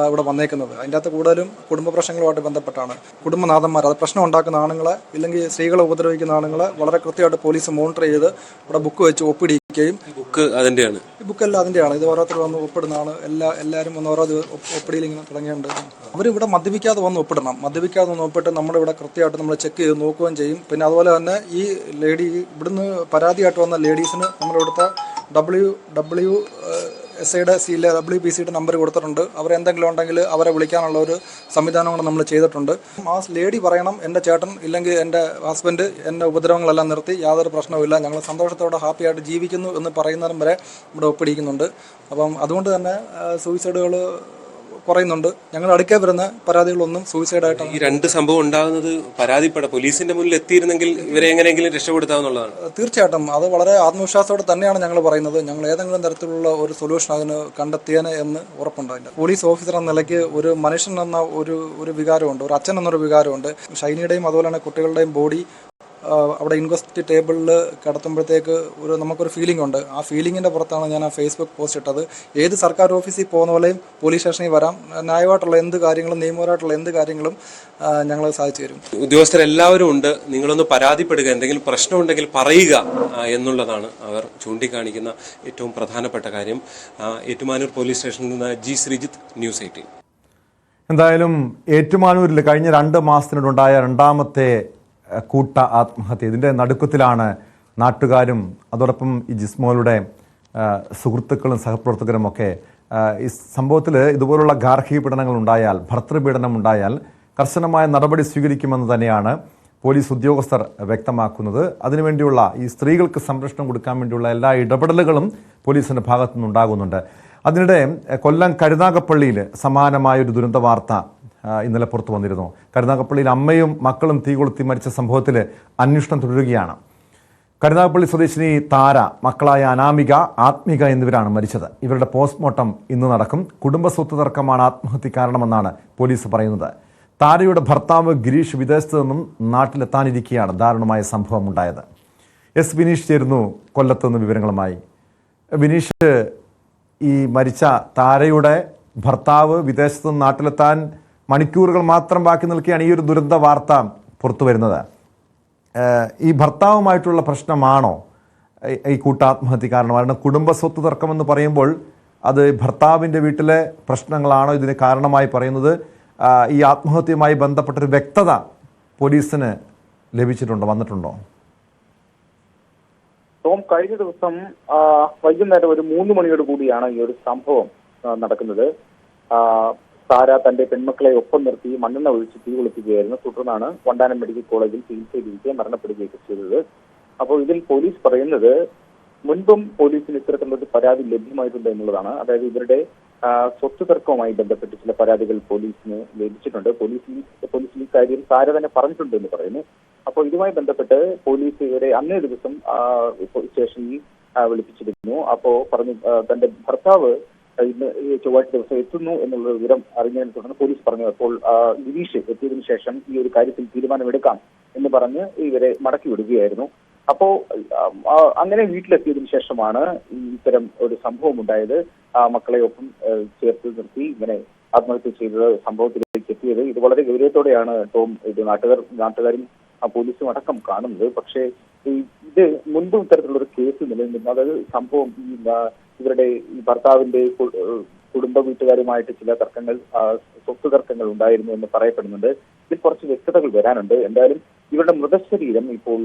ഇവിടെ വന്നേക്കുന്നത്. അതിൻ്റെ അകത്ത് കൂടുതലും കുടുംബ പ്രശ്നങ്ങളുമായിട്ട് ബന്ധപ്പെട്ടാണ്. കുടുംബനാഥന്മാർ, അത് പ്രശ്നം ഉണ്ടാക്കുന്ന ആണുങ്ങളെ ഇല്ലെങ്കിൽ സ്ത്രീകളെ ഉപദ്രവിക്കുന്ന ആണുങ്ങളെ വളരെ കൃത്യമായിട്ട് പോലീസ് മോണിറ്റർ ചെയ്ത് ഇവിടെ ബുക്ക് വെച്ച് ഒപ്പിടിക്കുകയും ബുക്ക് അതിൻ്റെയാണ്, ഈ ബുക്കെല്ലാം അതിൻ്റെയാണ്. ഇത് ഓരോരുത്തർ വന്ന് ഒപ്പിടുന്നതാണ്. എല്ലാവരും വന്ന് ഓരോ ഒപ്പിടിയിൽ ഇങ്ങനെ തുടങ്ങിയുണ്ട്. അവരിവിടെ മദ്യപിക്കാതെ വന്ന് ഒപ്പിടണം. മദ്യപിക്കാതെ വന്ന് ഒപ്പിട്ട് നമ്മളിവിടെ കൃത്യമായിട്ട് നമ്മൾ ചെക്ക് ചെയ്ത് നോക്കുകയും ചെയ്യും. പിന്നെ അതുപോലെ തന്നെ ഈ ലേഡി ഇവിടുന്ന് പരാതിയായിട്ട് വന്ന ലേഡീസിന് നമ്മളിവിടുത്തെ WSIയുടെ സീലെ WPCയുടെ നമ്പർ കൊടുത്തിട്ടുണ്ട്. അവരെന്തെങ്കിലും ഉണ്ടെങ്കിൽ അവരെ വിളിക്കാനുള്ള ഒരു സംവിധാനം കൂടെ നമ്മൾ ചെയ്തിട്ടുണ്ട്. ആ ലേഡി പറയണം, എൻ്റെ ചേട്ടൻ ഇല്ലെങ്കിൽ എൻ്റെ ഹസ്ബൻഡ് എന്നെ ഉപദ്രവങ്ങളെല്ലാം നിർത്തി, യാതൊരു പ്രശ്നവുമില്ല, ഞങ്ങൾ സന്തോഷത്തോടെ ഹാപ്പിയായിട്ട് ജീവിക്കുന്നു എന്ന് പറയുന്നതിനും വരെ ഇവിടെ ഒപ്പിടിക്കുന്നുണ്ട്. അപ്പം അതുകൊണ്ട് തന്നെ സൂയിസൈഡുകൾ കുറയുന്നുണ്ട്. ഞങ്ങൾ അടുക്കേ വരുന്ന പരാതികളൊന്നും സൂയിസൈഡായിട്ടാണ്. ഈ 2 സംഭവം ഉണ്ടാകുന്നത് പോലീസിന്റെ മുന്നിൽ എത്തിയിരുന്നെങ്കിൽ ഇവരെ എങ്ങനെയെങ്കിലും രക്ഷപ്പെടുത്താവുന്നതാണ്. തീർച്ചയായിട്ടും അത് വളരെ ആത്മവിശ്വാസത്തോടെ തന്നെയാണ് ഞങ്ങൾ പറയുന്നത്. ഞങ്ങൾ ഏതെങ്കിലും തരത്തിലുള്ള ഒരു സൊല്യൂഷൻ അതിന് കണ്ടെത്തിയേനെ എന്ന് ഉറപ്പുണ്ടായില്ല. പോലീസ് ഓഫീസർ എന്ന നിലയ്ക്ക് ഒരു മനുഷ്യൻ എന്ന ഒരു വികാരമുണ്ട്, ഒരു അച്ഛൻ എന്നൊരു വികാരമുണ്ട്. ഷൈനിയുടെയും അതുപോലെ തന്നെ കുട്ടികളുടെയും ബോഡി അവിടെ ഇൻക്വസ്റ്റ് ടേബിളിൽ കിടത്തുമ്പോഴത്തേക്ക് നമുക്കൊരു ഫീലിംഗ് ഉണ്ട്. ആ ഫീലിങ്ങിൻ്റെ പുറത്താണ് ഞാൻ ആ ഫേസ്ബുക്ക് പോസ്റ്റ് ഇട്ടത്. ഏത് സർക്കാർ ഓഫീസിൽ പോകുന്ന പോലെയും പോലീസ് സ്റ്റേഷനിൽ വരാം, ന്യായമായിട്ടുള്ള എന്ത് കാര്യങ്ങളും നിയമപരമായിട്ടുള്ള എന്ത് കാര്യങ്ങളും ഞങ്ങൾ സാധിച്ചു തരും. ഉദ്യോഗസ്ഥരെല്ലാവരും ഉണ്ട്, നിങ്ങളൊന്ന് പരാതിപ്പെടുക, എന്തെങ്കിലും പ്രശ്നമുണ്ടെങ്കിൽ പറയുക എന്നുള്ളതാണ് അവർ ചൂണ്ടിക്കാണിക്കുന്ന ഏറ്റവും പ്രധാനപ്പെട്ട കാര്യം. ഏറ്റുമാനൂർ പോലീസ് സ്റ്റേഷനിൽ നിന്ന് ജി ശ്രീജിത്ത്, ന്യൂസ് 18. എന്തായാലും ഏറ്റുമാനൂരിൽ കഴിഞ്ഞ 2 മാസത്തിനുണ്ടായ 2ാമത്തെ കൂട്ട ആത്മഹത്യ. ഇതിൻ്റെ നടുക്കത്തിലാണ് നാട്ടുകാരും അതോടൊപ്പം ഈ ജിസ്മോളുടെ സുഹൃത്തുക്കളും സഹപ്രവർത്തകരും ഒക്കെ. ഈ സംഭവത്തിൽ ഇതുപോലുള്ള ഗാർഹിക പീഡനങ്ങൾ ഉണ്ടായാൽ, ഭർതൃപീഡനം ഉണ്ടായാൽ കർശനമായ നടപടി സ്വീകരിക്കുമെന്ന് തന്നെയാണ് പോലീസ് ഉദ്യോഗസ്ഥർ വ്യക്തമാക്കുന്നത്. അതിനുവേണ്ടിയുള്ള ഈ സ്ത്രീകൾക്ക് സംരക്ഷണം കൊടുക്കാൻ വേണ്ടിയുള്ള എല്ലാ ഇടപെടലുകളും പോലീസിൻ്റെ ഭാഗത്തു നിന്നുണ്ടാകുന്നുണ്ട്. അതിനിടെ കൊല്ലം കരുനാഗപ്പള്ളിയിൽ സമാനമായൊരു ദുരന്ത വാർത്ത ഇന്നലെ പുറത്തു വന്നിരുന്നു. കരുനാഗപ്പള്ളിയിൽ അമ്മയും മക്കളും തീ കൊളുത്തി മരിച്ച സംഭവത്തിൽ അന്വേഷണം തുടരുകയാണ്. കരുനാഗപ്പള്ളി സ്വദേശിനി താര, മക്കളായ അനാമിക, ആത്മിക എന്നിവരാണ് മരിച്ചത്. ഇവരുടെ പോസ്റ്റ്മോർട്ടം ഇന്ന് നടക്കും. കുടുംബസ്വത്ത് തർക്കമാണ് ആത്മഹത്യ കാരണമെന്നാണ് പോലീസ് പറയുന്നത്. താരയുടെ ഭർത്താവ് ഗിരീഷ് വിദേശത്ത് നിന്നും നാട്ടിലെത്താനിരിക്കെയാണ് ദാരുണമായ സംഭവം ഉണ്ടായത്. എസ് വിനീഷ് ചേരുന്നു കൊല്ലത്ത് നിന്ന് വിവരങ്ങളുമായി. വിനീഷ്, ഈ മരിച്ച താരയുടെ ഭർത്താവ് വിദേശത്ത് നിന്ന് നാട്ടിലെത്താൻ മണിക്കൂറുകൾ മാത്രം ബാക്കി നിൽക്കുകയാണ് ഈ ഒരു ദുരന്ത വാർത്ത പുറത്തു വരുന്നത്. ഈ ഭർത്താവുമായിട്ടുള്ള പ്രശ്നമാണോ ഈ കൂട്ടാത്മഹത്യ കാരണം? കാരണം കുടുംബസ്വത്ത് തർക്കമെന്ന് പറയുമ്പോൾ അത് ഭർത്താവിൻ്റെ വീട്ടിലെ പ്രശ്നങ്ങളാണോ ഇതിന് കാരണമായി പറയുന്നത്? ഈ ആത്മഹത്യയുമായി ബന്ധപ്പെട്ടൊരു വ്യക്തത പോലീസിന് ലഭിച്ചിട്ടുണ്ടോ, വന്നിട്ടുണ്ടോ? കഴിഞ്ഞ ദിവസം വൈകുന്നേരം ഒരു 3 മണിയോട് കൂടിയാണ് ഈ ഒരു സംഭവം നടക്കുന്നത്. താര തന്റെ പെൺമക്കളെ ഒപ്പം നിർത്തി മണ്ണെണ്ണ ഒഴിച്ച് തീ കൊളുത്തുകയായിരുന്നു. തുടർന്നാണ് വണ്ടാനം മെഡിക്കൽ കോളേജിൽ ചികിത്സയിലിരിക്കെ മരണപ്പെടുകയൊക്കെ ചെയ്തത്. അപ്പോൾ ഇതിൽ പോലീസ് പറയുന്നത് മുൻപും പോലീസിന് ഇത്തരത്തിലുള്ള പരാതി ലഭ്യമായിട്ടുണ്ട് എന്നുള്ളതാണ്. അതായത് ഇവരുടെ സ്വത്ത് തർക്കവുമായി ബന്ധപ്പെട്ട് ചില പരാതികൾ പോലീസിന് ലഭിച്ചിട്ടുണ്ട്. പോലീസിൽ ഈ കാര്യം താര തന്നെ പറഞ്ഞിട്ടുണ്ട് എന്ന് പറയുന്നു. അപ്പോൾ ഇതുമായി ബന്ധപ്പെട്ട് പോലീസ് ഇവരെ അന്നേ ദിവസം സ്റ്റേഷനിൽ വിളിപ്പിച്ചിരുന്നു. അപ്പോൾ പറഞ്ഞു തന്റെ ഭർത്താവ് ഇന്ന് ചൊവ്വാഴ്ച ദിവസം എത്തുന്നു എന്നുള്ള വിവരം അറിഞ്ഞതിനെ തുടർന്ന് പോലീസ് പറഞ്ഞു. അപ്പോൾ ഗിരീഷ് എത്തിയതിനു ശേഷം ഈ ഒരു കാര്യത്തിൽ തീരുമാനമെടുക്കാം എന്ന് പറഞ്ഞ് ഇവരെ മടക്കി വിടുകയായിരുന്നു. അപ്പോ അങ്ങനെ വീട്ടിലെത്തിയതിനു ശേഷമാണ് ഇത്തരം ഒരു സംഭവം ഉണ്ടായത്. മക്കളെ ഒപ്പം ചേർത്ത് നിർത്തി ഇങ്ങനെ ആത്മഹത്യ ചെയ്തത് സംഭവത്തിലേക്ക് എത്തിയത്. ഇത് വളരെ ഗൗരവത്തോടെയാണ് ഇത് നാട്ടുകാരും പോലീസും അടക്കം കാണുന്നത്. പക്ഷേ ഇത് മുൻപും ഇത്തരത്തിലുള്ള ഒരു കേസ് നിലനിന്നിരുന്നു. അതായത് സംഭവം ഇവരുടെ ഈ ഭർത്താവിന്റെ കുടുംബ വീട്ടുകാരുമായിട്ട് ചില തർക്കങ്ങൾ, സ്വത്ത് തർക്കങ്ങൾ ഉണ്ടായിരുന്നു എന്ന് പറയപ്പെടുന്നുണ്ട്. ഇതിൽ കുറച്ച് വ്യക്തതകൾ വരാനുണ്ട്. എന്തായാലും ഇവരുടെ മൃതശരീരം ഇപ്പോൾ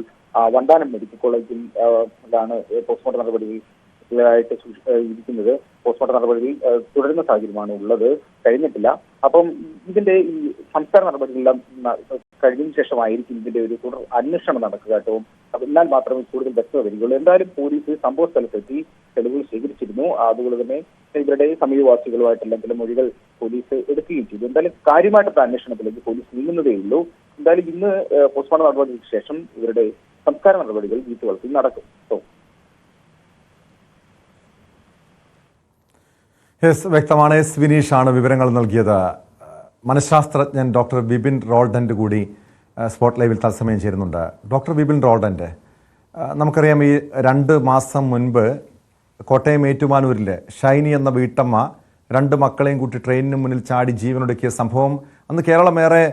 വണ്ടാനം മെഡിക്കൽ കോളേജിൽ പോസ്റ്റ്മോർട്ടം നടപടികളായിട്ട് ഇരിക്കുന്നത്. പോസ്റ്റ്മോർട്ടം നടപടികൾ തുടരുന്ന സാഹചര്യമാണ് ഉള്ളത്, കഴിഞ്ഞിട്ടില്ല. അപ്പം ഇതിന്റെ ഈ സംസ്കാര നടപടികളെല്ലാം കഴിഞ്ഞതിന് ശേഷമായിരിക്കും ഇതിന്റെ ഒരു തുടർ അന്വേഷണം നടക്കുക കേട്ടോ. എന്നാൽ മാത്രമേ കൂടുതൽ വ്യക്തത വരികയുള്ളൂ. എന്തായാലും പോലീസ് സംഭവ സ്ഥലത്തെത്തി തെളിവുകൾ ശേഖരിച്ചിരുന്നു. അതുപോലെ തന്നെ ഇവരുടെ സമീപവാസികളുമായിട്ടുള്ള ചില മൊഴികൾ പോലീസ് എടുക്കുകയും ചെയ്തു. എന്തായാലും കാര്യമായിട്ടുള്ള അന്വേഷണത്തിലേക്ക് പോലീസ് നീങ്ങുന്നതേ ഉള്ളൂ. എന്തായാലും ഇന്ന് പോസ്റ്റ്മോർട്ടം നടപടിക്ക് ശേഷം ഇവരുടെ സംസ്കാര നടപടികൾ വീട്ടുവളപ്പിൽ നടക്കും. വ്യക്തമാണ്. എസ് വിനീഷാണ് വിവരങ്ങൾ നൽകിയത്. മനഃശാസ്ത്രജ്ഞൻ ഡോക്ടർ വിപിൻ റോൾഡൻ്റ് കൂടി സ്പോട്ട് ലൈവിൽ തത്സമയം ചേരുന്നുണ്ട്. ഡോക്ടർ വിപിൻ റോൾഡൻ്റ്, നമുക്കറിയാം ഈ 2 മാസം മുൻപ് കോട്ടയം ഏറ്റുമാനൂരിൽ ഷൈനി എന്ന വീട്ടമ്മ 2 മക്കളെയും കൂട്ടി ട്രെയിനിന് മുന്നിൽ ചാടി ജീവനൊടുക്കിയ സംഭവം അന്ന് കേരളമേറെ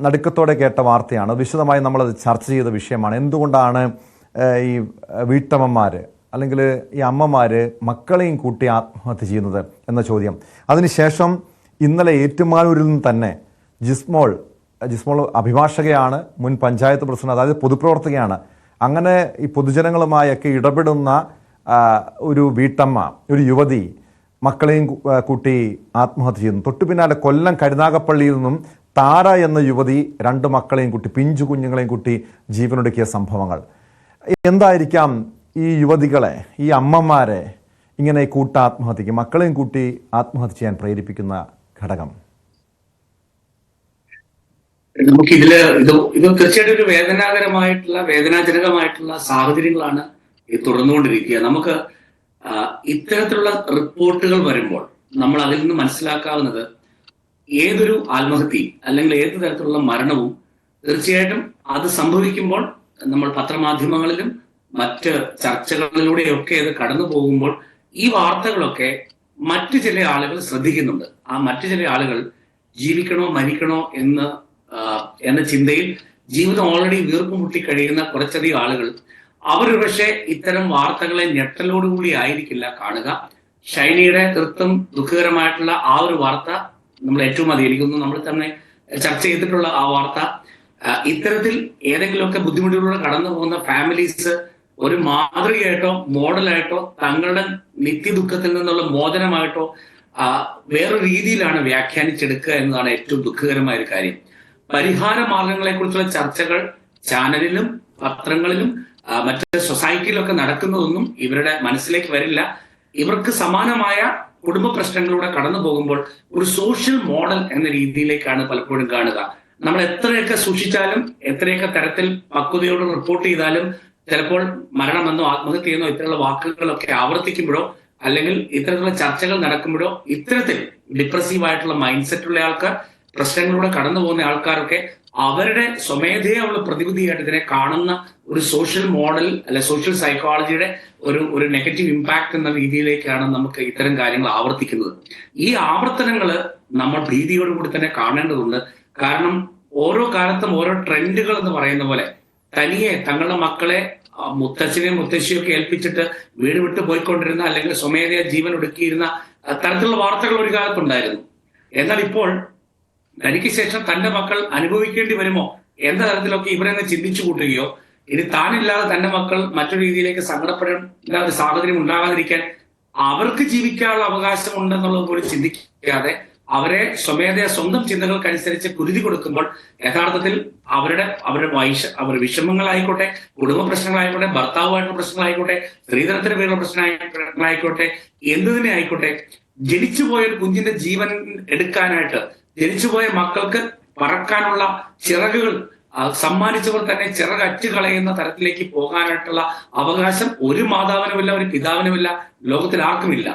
നടുക്കത്തോടെ കേട്ട വാർത്തയാണ്. വിശദമായി നമ്മളത് ചർച്ച ചെയ്ത വിഷയമാണ്. എന്തുകൊണ്ടാണ് ഈ വീട്ടമ്മമാർ അല്ലെങ്കിൽ ഈ അമ്മമാർ മക്കളെയും കൂട്ടി ആത്മഹത്യ ചെയ്യുന്നത് എന്ന ചോദ്യം. അതിനുശേഷം ഇന്നലെ ഏറ്റുമാനൂരിൽ നിന്ന് തന്നെ ജിസ്മോൾ അഭിഭാഷകയാണ്, മുൻ പഞ്ചായത്ത് പ്രസിഡന്റ്, അതായത് പൊതുപ്രവർത്തകയാണ്. അങ്ങനെ ഈ പൊതുജനങ്ങളുമായൊക്കെ ഇടപെടുന്ന ഒരു വീട്ടമ്മ, ഒരു യുവതി മക്കളെയും കൂട്ടി ആത്മഹത്യ ചെയ്യുന്നു. തൊട്ടു പിന്നാലെ കൊല്ലം കരുനാഗപ്പള്ളിയിൽ നിന്നും താര എന്ന യുവതി 2 മക്കളെയും കൂട്ടി, പിഞ്ചു കുഞ്ഞുങ്ങളെയും കൂട്ടി ജീവനൊടുക്കിയ സംഭവങ്ങൾ. എന്തായിരിക്കാം ഈ യുവതികളെ, ഈ അമ്മമാരെ ഇങ്ങനെ ആത്മഹത്യക്ക്, മക്കളെയും കൂട്ടി ആത്മഹത്യ ചെയ്യാൻ പ്രേരിപ്പിക്കുന്ന ഘടകം? നമുക്ക് ഇത് തീർച്ചയായിട്ടും ഒരു വേദനാജനകമായിട്ടുള്ള സാഹചര്യങ്ങളാണ് തുടർന്നുകൊണ്ടിരിക്കുക. നമുക്ക് ഇത്തരത്തിലുള്ള റിപ്പോർട്ടുകൾ വരുമ്പോൾ നമ്മൾ അതിൽ നിന്ന് മനസ്സിലാക്കാവുന്നത് ഏതൊരു ആത്മഹത്യയും അല്ലെങ്കിൽ ഏത് തരത്തിലുള്ള മരണവും തീർച്ചയായിട്ടും അത് സംഭവിക്കുമ്പോൾ നമ്മൾ പത്രമാധ്യമങ്ങളിലും മറ്റ് ചർച്ചകളിലൂടെയൊക്കെ അത് കടന്നു പോകുമ്പോൾ ഈ വാർത്തകളൊക്കെ മറ്റു ചില ആളുകൾ ശ്രദ്ധിക്കുന്നുണ്ട്. ആ മറ്റു ചില ആളുകൾ ജീവിക്കണോ മരിക്കണോ എന്ന ചിന്തയിൽ ജീവിതം ഓൾറെഡി വീർപ്പുമുട്ടി കഴിയുന്ന കുറച്ചധികം ആളുകൾ അവരൊരുപക്ഷെ ഇത്തരം വാർത്തകളെ ഞെട്ടലോടുകൂടി ആയിരിക്കില്ല കാണുക. ഷൈനിയുടെ തീർത്തും ദുഃഖകരമായിട്ടുള്ള ആ ഒരു വാർത്ത നമ്മൾ ഏറ്റവും അധികം എനിക്കൊന്ന് നമ്മൾ തന്നെ ചർച്ച ചെയ്തിട്ടുള്ള ആ വാർത്ത ഇത്തരത്തിൽ ഏതെങ്കിലുമൊക്കെ ബുദ്ധിമുട്ടിലൂടെ കടന്നു പോകുന്ന ഫാമിലീസ് ഒരു മാതൃകയായിട്ടോ മോഡലായിട്ടോ തങ്ങളുടെ നിത്യദുഃഖത്തിൽ നിന്നുള്ള മോചനമായിട്ടോ വേറൊരു രീതിയിലാണ് വ്യാഖ്യാനിച്ചെടുക്കുക എന്നതാണ് ഏറ്റവും ദുഃഖകരമായ ഒരു കാര്യം. പരിഹാര മാർഗങ്ങളെ കുറിച്ചുള്ള ചർച്ചകൾ ചാനലിലും പത്രങ്ങളിലും മറ്റ് സൊസൈറ്റിയിലൊക്കെ നടക്കുന്നതൊന്നും ഇവരുടെ മനസ്സിലേക്ക് വരില്ല. ഇവർക്ക് സമാനമായ കുടുംബ പ്രശ്നങ്ങളിലൂടെ കടന്നു പോകുമ്പോൾ ഒരു സോഷ്യൽ മോഡൽ എന്ന രീതിയിലേക്കാണ് പലപ്പോഴും കാണുക. നമ്മൾ എത്രയൊക്കെ സൂക്ഷിച്ചാലും എത്രയൊക്കെ തരത്തിൽ പക്വതയോട് റിപ്പോർട്ട് ചെയ്താലും ചിലപ്പോൾ മരണമെന്നോ ആത്മഹത്യയെന്നോ ഇത്തരമുള്ള വാക്കുകളൊക്കെ ആവർത്തിക്കുമ്പോഴോ അല്ലെങ്കിൽ ഇത്തരത്തിലുള്ള ചർച്ചകൾ നടക്കുമ്പോഴോ ഇത്തരത്തിൽ ഡിപ്രസീവ് ആയിട്ടുള്ള മൈൻഡ് സെറ്റുള്ള ആൾക്കാർ, പ്രശ്നങ്ങളിലൂടെ കടന്നു പോകുന്ന ആൾക്കാരൊക്കെ അവരുടെ സ്വമേധയുള്ള പ്രതിവിധിയായിട്ട് ഇതിനെ കാണുന്ന ഒരു സോഷ്യൽ മോഡൽ അല്ലെ സോഷ്യൽ സൈക്കോളജിയുടെ ഒരു നെഗറ്റീവ് ഇമ്പാക്ട് എന്ന രീതിയിലേക്കാണ് നമുക്ക് ഇത്തരം കാര്യങ്ങൾ ആവർത്തിക്കുന്നത്. ഈ ആവർത്തനങ്ങൾ നമ്മൾ ഭീതിയോടുകൂടി തന്നെ കാണേണ്ടതുണ്ട്. കാരണം ഓരോ കാലത്തും ഓരോ ട്രെൻഡുകൾ എന്ന് പറയുന്ന പോലെ തനിയെ തങ്ങളുടെ മക്കളെ മുത്തച്ഛനെയും മുത്തശ്ശിയൊക്കെ ഏൽപ്പിച്ചിട്ട് വീട് വിട്ട് പോയിക്കൊണ്ടിരുന്ന അല്ലെങ്കിൽ സ്വമേധയാ ജീവൻ ഒടുക്കിയിരുന്ന തരത്തിലുള്ള വാർത്തകൾ ഒരു കാലത്തുണ്ടായിരുന്നു. എന്നാൽ ഇപ്പോൾ തനിക്ക് ശേഷം തന്റെ മക്കൾ അനുഭവിക്കേണ്ടി വരുമോ എന്ന തരത്തിലൊക്കെ ഇവരെന്നെ ചിന്തിച്ചു കൂട്ടുകയോ ഇനി താനില്ലാതെ തന്റെ മക്കൾ മറ്റൊരു രീതിയിലേക്ക് സങ്കടപ്പെടേണ്ട ഒരു സാഹചര്യം ഉണ്ടാകാതിരിക്കാൻ അവർക്ക് ജീവിക്കാനുള്ള അവകാശം ഉണ്ടെന്നുള്ളത് പോലും ചിന്തിക്കാതെ അവരെ സ്വമേധയാ സ്വന്തം ചിന്തകൾക്കനുസരിച്ച് കുരുതി കൊടുക്കുമ്പോൾ യഥാർത്ഥത്തിൽ അവരുടെ വിഷമങ്ങളായിക്കോട്ടെ, കുടുംബ പ്രശ്നങ്ങളായിക്കോട്ടെ, ഭർത്താവുമായിട്ടുള്ള പ്രശ്നങ്ങളായിക്കോട്ടെ, സ്ത്രീധനത്തിന് പേരുള്ള പ്രശ്നങ്ങളായിക്കോട്ടെ, എന്തു തന്നെ ആയിക്കോട്ടെ, ജനിച്ചുപോയ ഒരു കുഞ്ഞിന്റെ ജീവൻ എടുക്കാനായിട്ട് ജനിച്ചുപോയ മക്കൾക്ക് പറക്കാനുള്ള ചിറകുകൾ സമ്മാനിച്ചവർ തന്നെ ചിറകറ്റ് കളയുന്ന തരത്തിലേക്ക് പോകാനായിട്ടുള്ള അവകാശം ഒരു മാതാവിനുമില്ല, ഒരു പിതാവിനുമില്ല, ലോകത്തിൽ ആർക്കുമില്ല.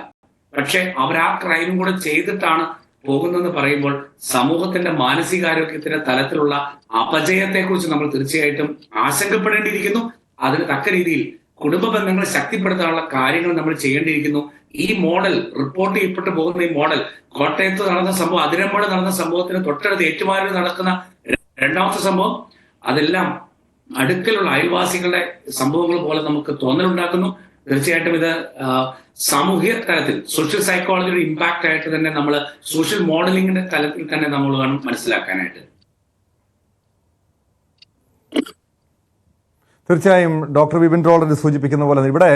പക്ഷെ അവർ ആ ക്രൈമും കൂടെ ചെയ്തിട്ടാണ് പോകുന്നതെന്ന് പറയുമ്പോൾ സമൂഹത്തിന്റെ മാനസികാരോഗ്യത്തിന്റെ തലത്തിലുള്ള അപജയത്തെക്കുറിച്ച് നമ്മൾ തീർച്ചയായിട്ടും ആശങ്കപ്പെടേണ്ടിയിരിക്കുന്നു. അതിന് തക്ക രീതിയിൽ കുടുംബ ബന്ധങ്ങൾ ശക്തിപ്പെടുത്താനുള്ള കാര്യങ്ങൾ നമ്മൾ ചെയ്യേണ്ടിയിരിക്കുന്നു. ഈ മോഡൽ റിപ്പോർട്ട് ചെയ്യപ്പെട്ടു പോകുന്ന ഈ മോഡൽ കോട്ടയത്ത് നടന്ന സംഭവം, അതിരമ്പുഴ നടന്ന സംഭവത്തിന് തൊട്ടടുത്ത് ഏറ്റുമാനൂരിൽ നടക്കുന്ന രണ്ടാമത്തെ സംഭവം, അതെല്ലാം അടുക്കലുള്ള അയൽവാസികളുടെ സംഭവങ്ങൾ പോലെ നമുക്ക് തോന്നലുണ്ടാക്കുന്നു. തീർച്ചയായിട്ടും ഇത് സാമൂഹിക തലത്തിൽ സോഷ്യൽ സൈക്കോളജിയുടെ ഇമ്പാക്ട് ആയിട്ട് തന്നെ നമ്മൾ സോഷ്യൽ മോഡലിംഗിന്റെ തലത്തിൽ തന്നെ നമ്മൾ വേണം മനസ്സിലാക്കാനായിട്ട്. തീർച്ചയായും ഡോക്ടർ വിപിൻ റോൾഡൻ്റ് സൂചിപ്പിക്കുന്ന പോലെ ഇവിടെ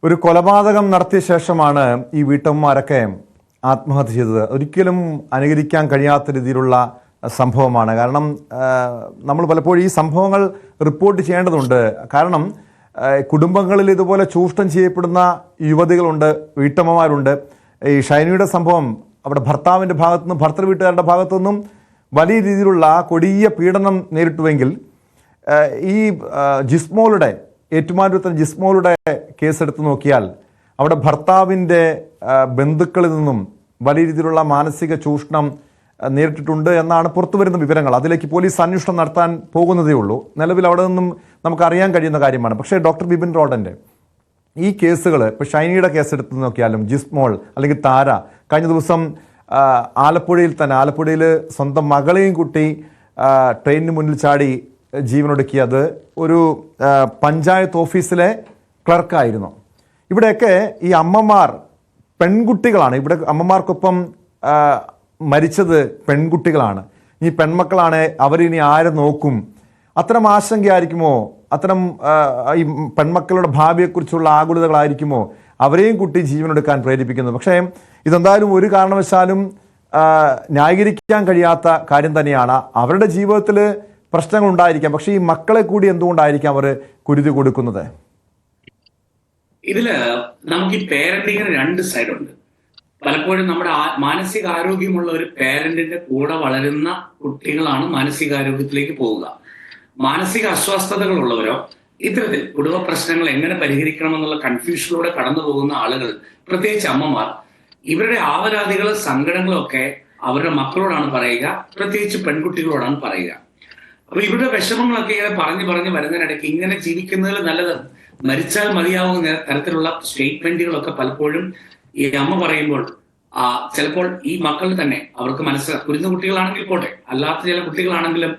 ഒരു കൊലപാതകം നടത്തിയ ശേഷമാണ് ഈ വീട്ടമ്മമാരൊക്കെ ആത്മഹത്യ ചെയ്തത്. ഒരിക്കലും അനുകരിക്കാൻ കഴിയാത്ത രീതിയിലുള്ള സംഭവമാണ്. കാരണം നമ്മൾ പലപ്പോഴും ഈ സംഭവങ്ങൾ റിപ്പോർട്ട് ചെയ്യേണ്ടതുണ്ട്. കാരണം കുടുംബങ്ങളിൽ ഇതുപോലെ ചൂഷണം ചെയ്യപ്പെടുന്ന യുവതികളുണ്ട്, വീട്ടമ്മമാരുണ്ട്. ഈ ഷൈനിയുടെ സംഭവം അവിടെ ഭർത്താവിൻ്റെ ഭാഗത്തുനിന്നും ഭർത്തൃ വീട്ടുകാരുടെ ഭാഗത്തുനിന്നും വലിയ രീതിയിലുള്ള കൊടിയ പീഡനം നേരിട്ടുവെങ്കിൽ ഈ ജിസ്മോളുടെ ഏറ്റുമാനൂർ ജിസ്മോളുടെ കേസെടുത്ത് നോക്കിയാൽ അവിടെ ഭർത്താവിൻ്റെ ബന്ധുക്കളിൽ നിന്നും വലിയ രീതിയിലുള്ള മാനസിക ചൂഷണം നേരിട്ടിട്ടുണ്ട് എന്നാണ് പുറത്തു വരുന്ന വിവരങ്ങൾ. അതിലേക്ക് പോലീസ് അന്വേഷണം നടത്താൻ പോകുന്നതേ ഉള്ളൂ. നിലവിൽ അവിടെ നിന്നും നമുക്ക് അറിയാൻ കഴിയുന്ന കാര്യമാണ്. പക്ഷേ ഡോക്ടർ ബിപിൻ റോഡൻ്റെ ഈ കേസുകൾ, ഇപ്പോൾ ഷൈനിയുടെ കേസ് എടുത്ത് നോക്കിയാലും, ജിസ്മോൾ അല്ലെങ്കിൽ താര, കഴിഞ്ഞ ദിവസം ആലപ്പുഴയിൽ തന്നെ, ആലപ്പുഴയിൽ സ്വന്തം മകളെയും കുട്ടി ട്രെയിനിന് മുന്നിൽ ചാടി ജീവനൊടുക്കിയത് ഒരു പഞ്ചായത്ത് ഓഫീസിലെ ക്ലർക്കായിരുന്നു. ഇവിടെയൊക്കെ ഈ അമ്മമാർ പെൺകുട്ടികളാണ്. ഇവിടെ അമ്മമാർക്കൊപ്പം മരിച്ചത് പെൺകുട്ടികളാണ്. ഈ പെൺമക്കളാണ്, അവരിനി ആരെ നോക്കും? അത്തരം ആശങ്കയായിരിക്കുമോ, അത്തരം ഈ പെൺമക്കളുടെ ഭാവിയെക്കുറിച്ചുള്ള ആകുലതകളായിരിക്കുമോ അവരെയും കുട്ടി ജീവനെടുക്കാൻ പ്രേരിപ്പിക്കുന്നത്? പക്ഷേ ഇതെന്തായാലും ഒരു കാരണവശാലും ന്യായീകരിക്കാൻ കഴിയാത്ത കാര്യം തന്നെയാണ്. അവരുടെ ജീവിതത്തിൽ പ്രശ്നങ്ങൾ ഉണ്ടായിരിക്കാം, പക്ഷേ ഈ മക്കളെ കൂടി എന്തുകൊണ്ടായിരിക്കാം അവർ കുരുതി കൊടുക്കുന്നത്? ഇതില് നമുക്ക് ഈ പേരന്റിങ്ങിന് രണ്ട് സൈഡുണ്ട്. പലപ്പോഴും നമ്മുടെ മാനസിക ആരോഗ്യമുള്ള ഒരു പേരന്റിന്റെ കൂടെ വളരുന്ന കുട്ടികളാണ് മാനസികാരോഗ്യത്തിലേക്ക് പോവുക. മാനസിക അസ്വസ്ഥതകളുള്ളവരോ ഇത്തരത്തിൽ കുടുംബ പ്രശ്നങ്ങൾ എങ്ങനെ പരിഹരിക്കണമെന്നുള്ള കൺഫ്യൂഷനിലൂടെ കടന്നു പോകുന്ന ആളുകൾ, പ്രത്യേകിച്ച് അമ്മമാർ, ഇവരുടെ ആവലാതികളും സങ്കടങ്ങളും ഒക്കെ അവരുടെ മക്കളോടാണ് പറയുക, പ്രത്യേകിച്ച് പെൺകുട്ടികളോടാണ് പറയുക. അപ്പൊ ഇവരുടെ വിഷമങ്ങളൊക്കെ ഇങ്ങനെ പറഞ്ഞു വരുന്നതിനിടയ്ക്ക് ഇങ്ങനെ ജീവിക്കുന്നതിൽ നല്ലത് മരിച്ചാൽ മതിയാവുന്ന തരത്തിലുള്ള സ്റ്റേറ്റ്മെന്റുകളൊക്കെ പലപ്പോഴും ഈ അമ്മ പറയുമ്പോൾ ചിലപ്പോൾ ഈ മക്കൾ തന്നെ അവർക്ക് കുരുന്ന കുട്ടികളാണെങ്കിൽ പോട്ടെ, അല്ലാത്ത ചില കുട്ടികളാണെങ്കിലും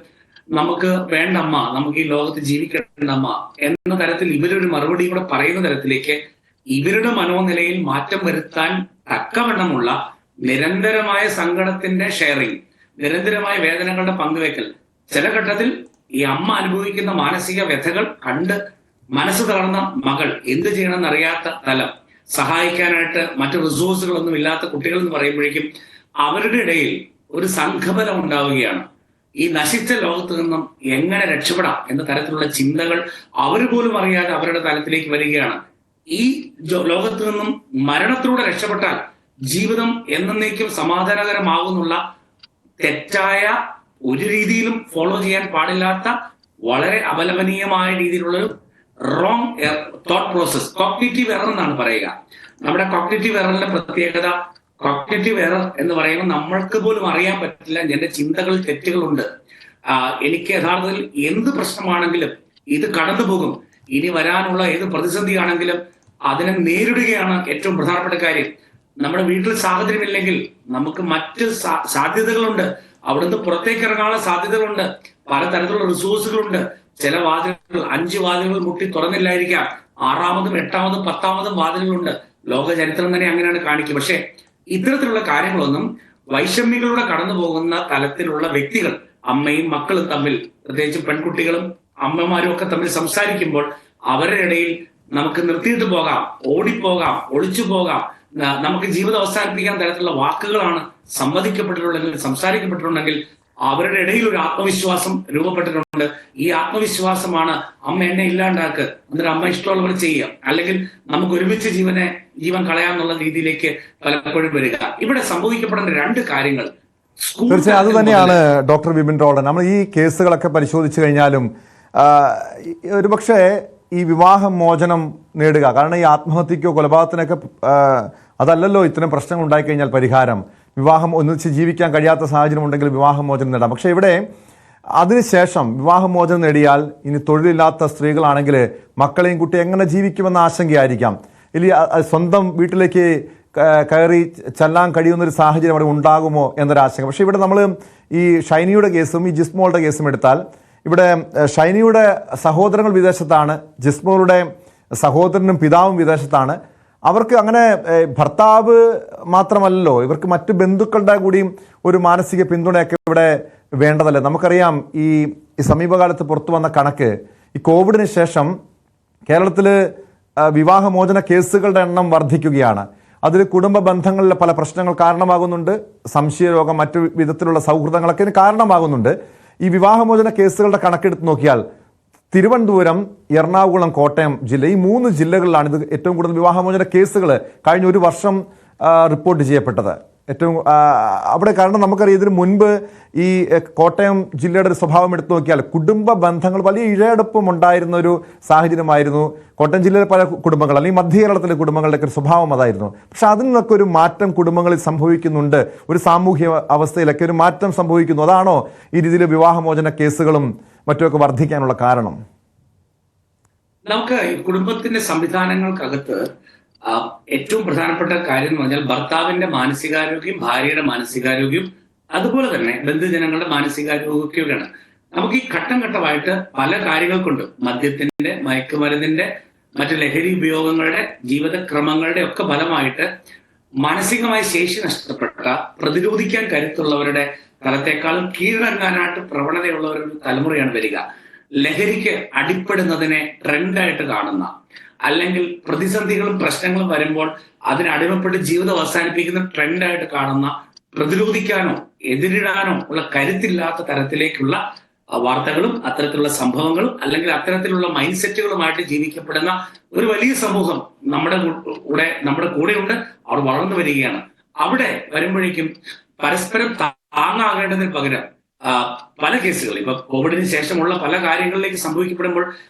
നമുക്ക് വേണ്ട അമ്മ, നമുക്ക് ഈ ലോകത്ത് ജീവിക്കേണ്ട അമ്മ എന്ന തരത്തിൽ ഇവരൊരു മറുപടിയും കൂടെ പറയുന്ന തരത്തിലേക്ക് ഇവരുടെ മനോനിലയിൽ മാറ്റം വരുത്താൻ തക്കവണ്ണമുള്ള നിരന്തരമായ സങ്കടത്തിന്റെ ഷെയറിങ്, നിരന്തരമായ വേദനകളുടെ പങ്കുവെക്കൽ, ചില ഘട്ടത്തിൽ ഈ അമ്മ അനുഭവിക്കുന്ന മാനസിക വ്യഥകൾ കണ്ട് മനസ്സ് തളർന്ന മകൾ എന്ത് ചെയ്യണമെന്ന് അറിയാത്ത തലം, സഹായിക്കാനായിട്ട് മറ്റു റിസോഴ്സുകളൊന്നും ഇല്ലാത്ത കുട്ടികൾ എന്ന് പറയുമ്പോഴേക്കും അവരുടെ ഇടയിൽ ഒരു സംഘബലം ഉണ്ടാവുകയാണ്. ഈ നശിച്ച ലോകത്ത് നിന്നും എങ്ങനെ രക്ഷപ്പെടാം എന്ന തരത്തിലുള്ള ചിന്തകൾ അവർ പോലും അറിയാതെ അവരുടെ തലത്തിലേക്ക് വരികയാണ്. ഈ ലോകത്ത് നിന്നും മരണത്തിലൂടെ രക്ഷപ്പെട്ടാൽ ജീവിതം എന്നേക്കും സമാധാനകരമാകുന്നുള്ള തെറ്റായ, ഒരു രീതിയിലും ഫോളോ ചെയ്യാൻ പാടില്ലാത്ത, വളരെ അപലപനീയമായ രീതിയിലുള്ളൊരു wrong thought process, cognitive error എന്നാണ് പറയുക. നമ്മുടെ കോഗ്നിറ്റീവ് എററിന്റെ പ്രത്യേകത, കോഗ്നിറ്റീവ് എറർ എന്ന് പറയുമ്പോൾ നമ്മൾക്ക് പോലും അറിയാൻ പറ്റില്ല എന്റെ ചിന്തകളിൽ തെറ്റുകളുണ്ട്, എനിക്ക് യഥാർത്ഥത്തിൽ എന്ത് പ്രശ്നമാണെങ്കിലും ഇത് കടന്നു പോകും, ഇനി വരാനുള്ള ഏത് പ്രതിസന്ധിയാണെങ്കിലും അതിനെ നേരിടുകയാണ് ഏറ്റവും പ്രധാനപ്പെട്ട കാര്യം. നമ്മുടെ വീട്ടിൽ സാഹചര്യമില്ലെങ്കിൽ നമുക്ക് മറ്റ് സാധ്യതകളുണ്ട്, അവിടുന്ന് പുറത്തേക്ക് ഇറങ്ങാനുള്ള സാധ്യതകളുണ്ട്, പലതരത്തിലുള്ള റിസോഴ്സുകളുണ്ട്. ചില വാതിലുകൾ 5 വാതിലുകൾ മുട്ടി തുറന്നില്ലായിരിക്കാം, 6ാമതും 8ാമതും 10ാമതും വാതിലുകളുണ്ട്. ലോക ചരിത്രം തന്നെ അങ്ങനെയാണ് കാണിക്കുക. പക്ഷെ ഇത്തരത്തിലുള്ള കാര്യങ്ങളൊന്നും വൈഷമ്യങ്ങളിലൂടെ കടന്നു പോകുന്ന തലത്തിലുള്ള വ്യക്തികൾ, അമ്മയും മക്കളും തമ്മിൽ, പ്രത്യേകിച്ച് പെൺകുട്ടികളും അമ്മമാരും ഒക്കെ തമ്മിൽ സംസാരിക്കുമ്പോൾ അവരുടെ ഇടയിൽ നമുക്ക് നിർത്തിയിട്ട് പോകാം, ഓടിപ്പോകാം, ഒളിച്ചു പോകാം, നമുക്ക് ജീവിതം അവസാനിപ്പിക്കാൻ തരത്തിലുള്ള വാക്കുകളാണ് സമ്മതിക്കപ്പെട്ടിട്ടുണ്ടെങ്കിൽ, സംസാരിക്കപ്പെട്ടിട്ടുണ്ടെങ്കിൽ അവരുടെ ഇടയിൽ ഒരു ആത്മവിശ്വാസം രൂപപ്പെട്ടിട്ടുണ്ട്. ഈ ആത്മവിശ്വാസമാണ് അമ്മ എന്നെ ഇല്ലാണ്ടാക്ക്, എന്നിട്ട് അമ്മ ഇഷ്ടമുള്ളവർ ചെയ്യുക, അല്ലെങ്കിൽ നമുക്ക് ഒരുമിച്ച് ജീവൻ കളയാന്നുള്ള രീതിയിലേക്ക് പലപ്പോഴും വരിക. ഇവിടെ സംഭവിക്കപ്പെടേണ്ട രണ്ട് കാര്യങ്ങൾ തീർച്ചയായും അത് തന്നെയാണ് ഡോക്ടർ ബിപിൻ റോഡൻ. നമ്മൾ ഈ കേസുകളൊക്കെ പരിശോധിച്ചു കഴിഞ്ഞാലും ഒരുപക്ഷെ ഈ വിവാഹമോചനം നേടുക, കാരണം ഈ ആത്മഹത്യക്കോ കൊലപാതകത്തിനൊക്കെ അതല്ലല്ലോ ഇത്തരം പ്രശ്നങ്ങൾ ഉണ്ടായിക്കഴിഞ്ഞാൽ പരിഹാരം. വിവാഹം ഒന്നിച്ച് ജീവിക്കാൻ കഴിയാത്ത സാഹചര്യം ഉണ്ടെങ്കിൽ വിവാഹമോചനം നേടാം. പക്ഷേ ഇവിടെ അതിനുശേഷം വിവാഹമോചനം നേടിയാൽ ഇനി തൊഴിലില്ലാത്ത സ്ത്രീകളാണെങ്കിൽ മക്കളെയും കുട്ടി എങ്ങനെ ജീവിക്കുമെന്ന ആശങ്കയായിരിക്കാം. ഇനി സ്വന്തം വീട്ടിലേക്ക് കയറി ചെല്ലാൻ കഴിയുന്നൊരു സാഹചര്യം അവിടെ ഉണ്ടാകുമോ എന്നൊരാശങ്ക. പക്ഷേ ഇവിടെ നമ്മൾ ഈ ഷൈനിയുടെ കേസും ഈ ജിസ്മോളുടെ കേസും എടുത്താൽ, ഇവിടെ ഷൈനിയുടെ സഹോദരങ്ങൾ വിദേശത്താണ്, ജിസ്മോളുടെ സഹോദരനും പിതാവും വിദേശത്താണ്. അവർക്ക് അങ്ങനെ ഭർത്താവ് മാത്രമല്ലല്ലോ, ഇവർക്ക് മറ്റ് ബന്ധുക്കളുടെ കൂടിയും ഒരു മാനസിക പിന്തുണയൊക്കെ ഇവിടെ വേണ്ടതല്ലേ. നമുക്കറിയാം ഈ സമീപകാലത്ത് പുറത്തു വന്ന കണക്ക്, ഈ കോവിഡിന് ശേഷം കേരളത്തിൽ വിവാഹമോചന കേസുകളുടെ എണ്ണം വർദ്ധിക്കുകയാണ്. അതിൽ കുടുംബ ബന്ധങ്ങളിലെ പല പ്രശ്നങ്ങൾ കാരണമാകുന്നുണ്ട്, സംശയരോഗം, മറ്റു വിധത്തിലുള്ള സൗഹൃദങ്ങളൊക്കെ ഇതിന് കാരണമാകുന്നുണ്ട്. ഈ വിവാഹമോചന കേസുകളുടെ കണക്കെടുത്ത് നോക്കിയാൽ തിരുവനന്തപുരം, എറണാകുളം, കോട്ടയം ജില്ല, ഈ 3 ജില്ലകളിലാണ് ഇത് ഏറ്റവും കൂടുതൽ വിവാഹമോചന കേസുകൾ കഴിഞ്ഞ ഒരു വർഷം റിപ്പോർട്ട് ചെയ്യപ്പെട്ടത്. ഏറ്റവും അവിടെ കാരണം നമുക്കറിയാം ഇതിന് മുൻപ് ഈ കോട്ടയം ജില്ലയുടെ ഒരു സ്വഭാവം എടുത്തു നോക്കിയാൽ കുടുംബ ബന്ധങ്ങൾ വലിയ ഇഴയെടുപ്പും ഉണ്ടായിരുന്ന ഒരു സാഹചര്യമായിരുന്നു. കോട്ടയം ജില്ലയിലെ പല കുടുംബങ്ങൾ അല്ലെങ്കിൽ മധ്യ കേരളത്തിലെ കുടുംബങ്ങളുടെയൊക്കെ ഒരു സ്വഭാവം അതായിരുന്നു. പക്ഷെ അതിൽ നിന്നൊക്കെ ഒരു മാറ്റം കുടുംബങ്ങളിൽ സംഭവിക്കുന്നുണ്ട്, ഒരു സാമൂഹ്യ അവസ്ഥയിലൊക്കെ ഒരു മാറ്റം സംഭവിക്കുന്നു. അതാണോ ഈ രീതിയിൽ വിവാഹമോചന കേസുകളും മറ്റുമൊക്കെ വർദ്ധിക്കാനുള്ള കാരണം? നമുക്ക് കുടുംബത്തിന്റെ സംവിധാനങ്ങൾക്കകത്ത് ഏറ്റവും പ്രധാനപ്പെട്ട കാര്യം എന്ന് പറഞ്ഞാൽ ഭർത്താവിന്റെ മാനസികാരോഗ്യം, ഭാര്യയുടെ മാനസികാരോഗ്യം, അതുപോലെ തന്നെ ബന്ധുജനങ്ങളുടെ മാനസികാരോഗ്യമൊക്കെയാണ്. നമുക്ക് ഈ ഘട്ടം ഘട്ടമായിട്ട് പല കാര്യങ്ങൾ കൊണ്ട് മദ്യത്തിന്റെ, മയക്കുമരുന്നിന്റെ, മറ്റു ലഹരി ഉപയോഗങ്ങളുടെ, ജീവിതക്രമങ്ങളുടെ ഒക്കെ ഫലമായിട്ട് മാനസികമായ ശേഷി നഷ്ടപ്പെട്ട, പ്രതിരോധിക്കാൻ കരുത്തുള്ളവരുടെ തലത്തെക്കാളും കീഴടങ്ങാനായിട്ട് പ്രവണതയുള്ളവരുടെ തലമുറയാണ് വരിക. ലഹരിക്ക് അടിപ്പെടുന്നതിനെ ട്രെൻഡായിട്ട് കാണുന്ന, അല്ലെങ്കിൽ പ്രതിസന്ധികളും പ്രശ്നങ്ങളും വരുമ്പോൾ അതിനടിമപ്പെട്ട് ജീവിതം അവസാനിപ്പിക്കുന്ന ട്രെൻഡായിട്ട് കാണുന്ന, പ്രതിരോധിക്കാനോ എതിരിടാനോ ഉള്ള കരുത്തില്ലാത്ത തരത്തിലേക്കുള്ള വാർത്തകളും അത്തരത്തിലുള്ള സംഭവങ്ങളും അല്ലെങ്കിൽ അത്തരത്തിലുള്ള മൈൻഡ് സെറ്റുകളുമായിട്ട് ജീവിക്കപ്പെടുന്ന ഒരു വലിയ സമൂഹം നമ്മുടെ കൂടെയുണ്ട്. അവർ വളർന്നു വരികയാണ്. അവിടെ വരുമ്പോഴേക്കും പരസ്പരം താങ്ങാകേണ്ടതിന് പകരം പല കേസുകൾ ഇപ്പൊ കോവിഡിന് ശേഷമുള്ള പല കാര്യങ്ങളിലേക്ക് സംഭവിക്കപ്പെടുമ്പോൾ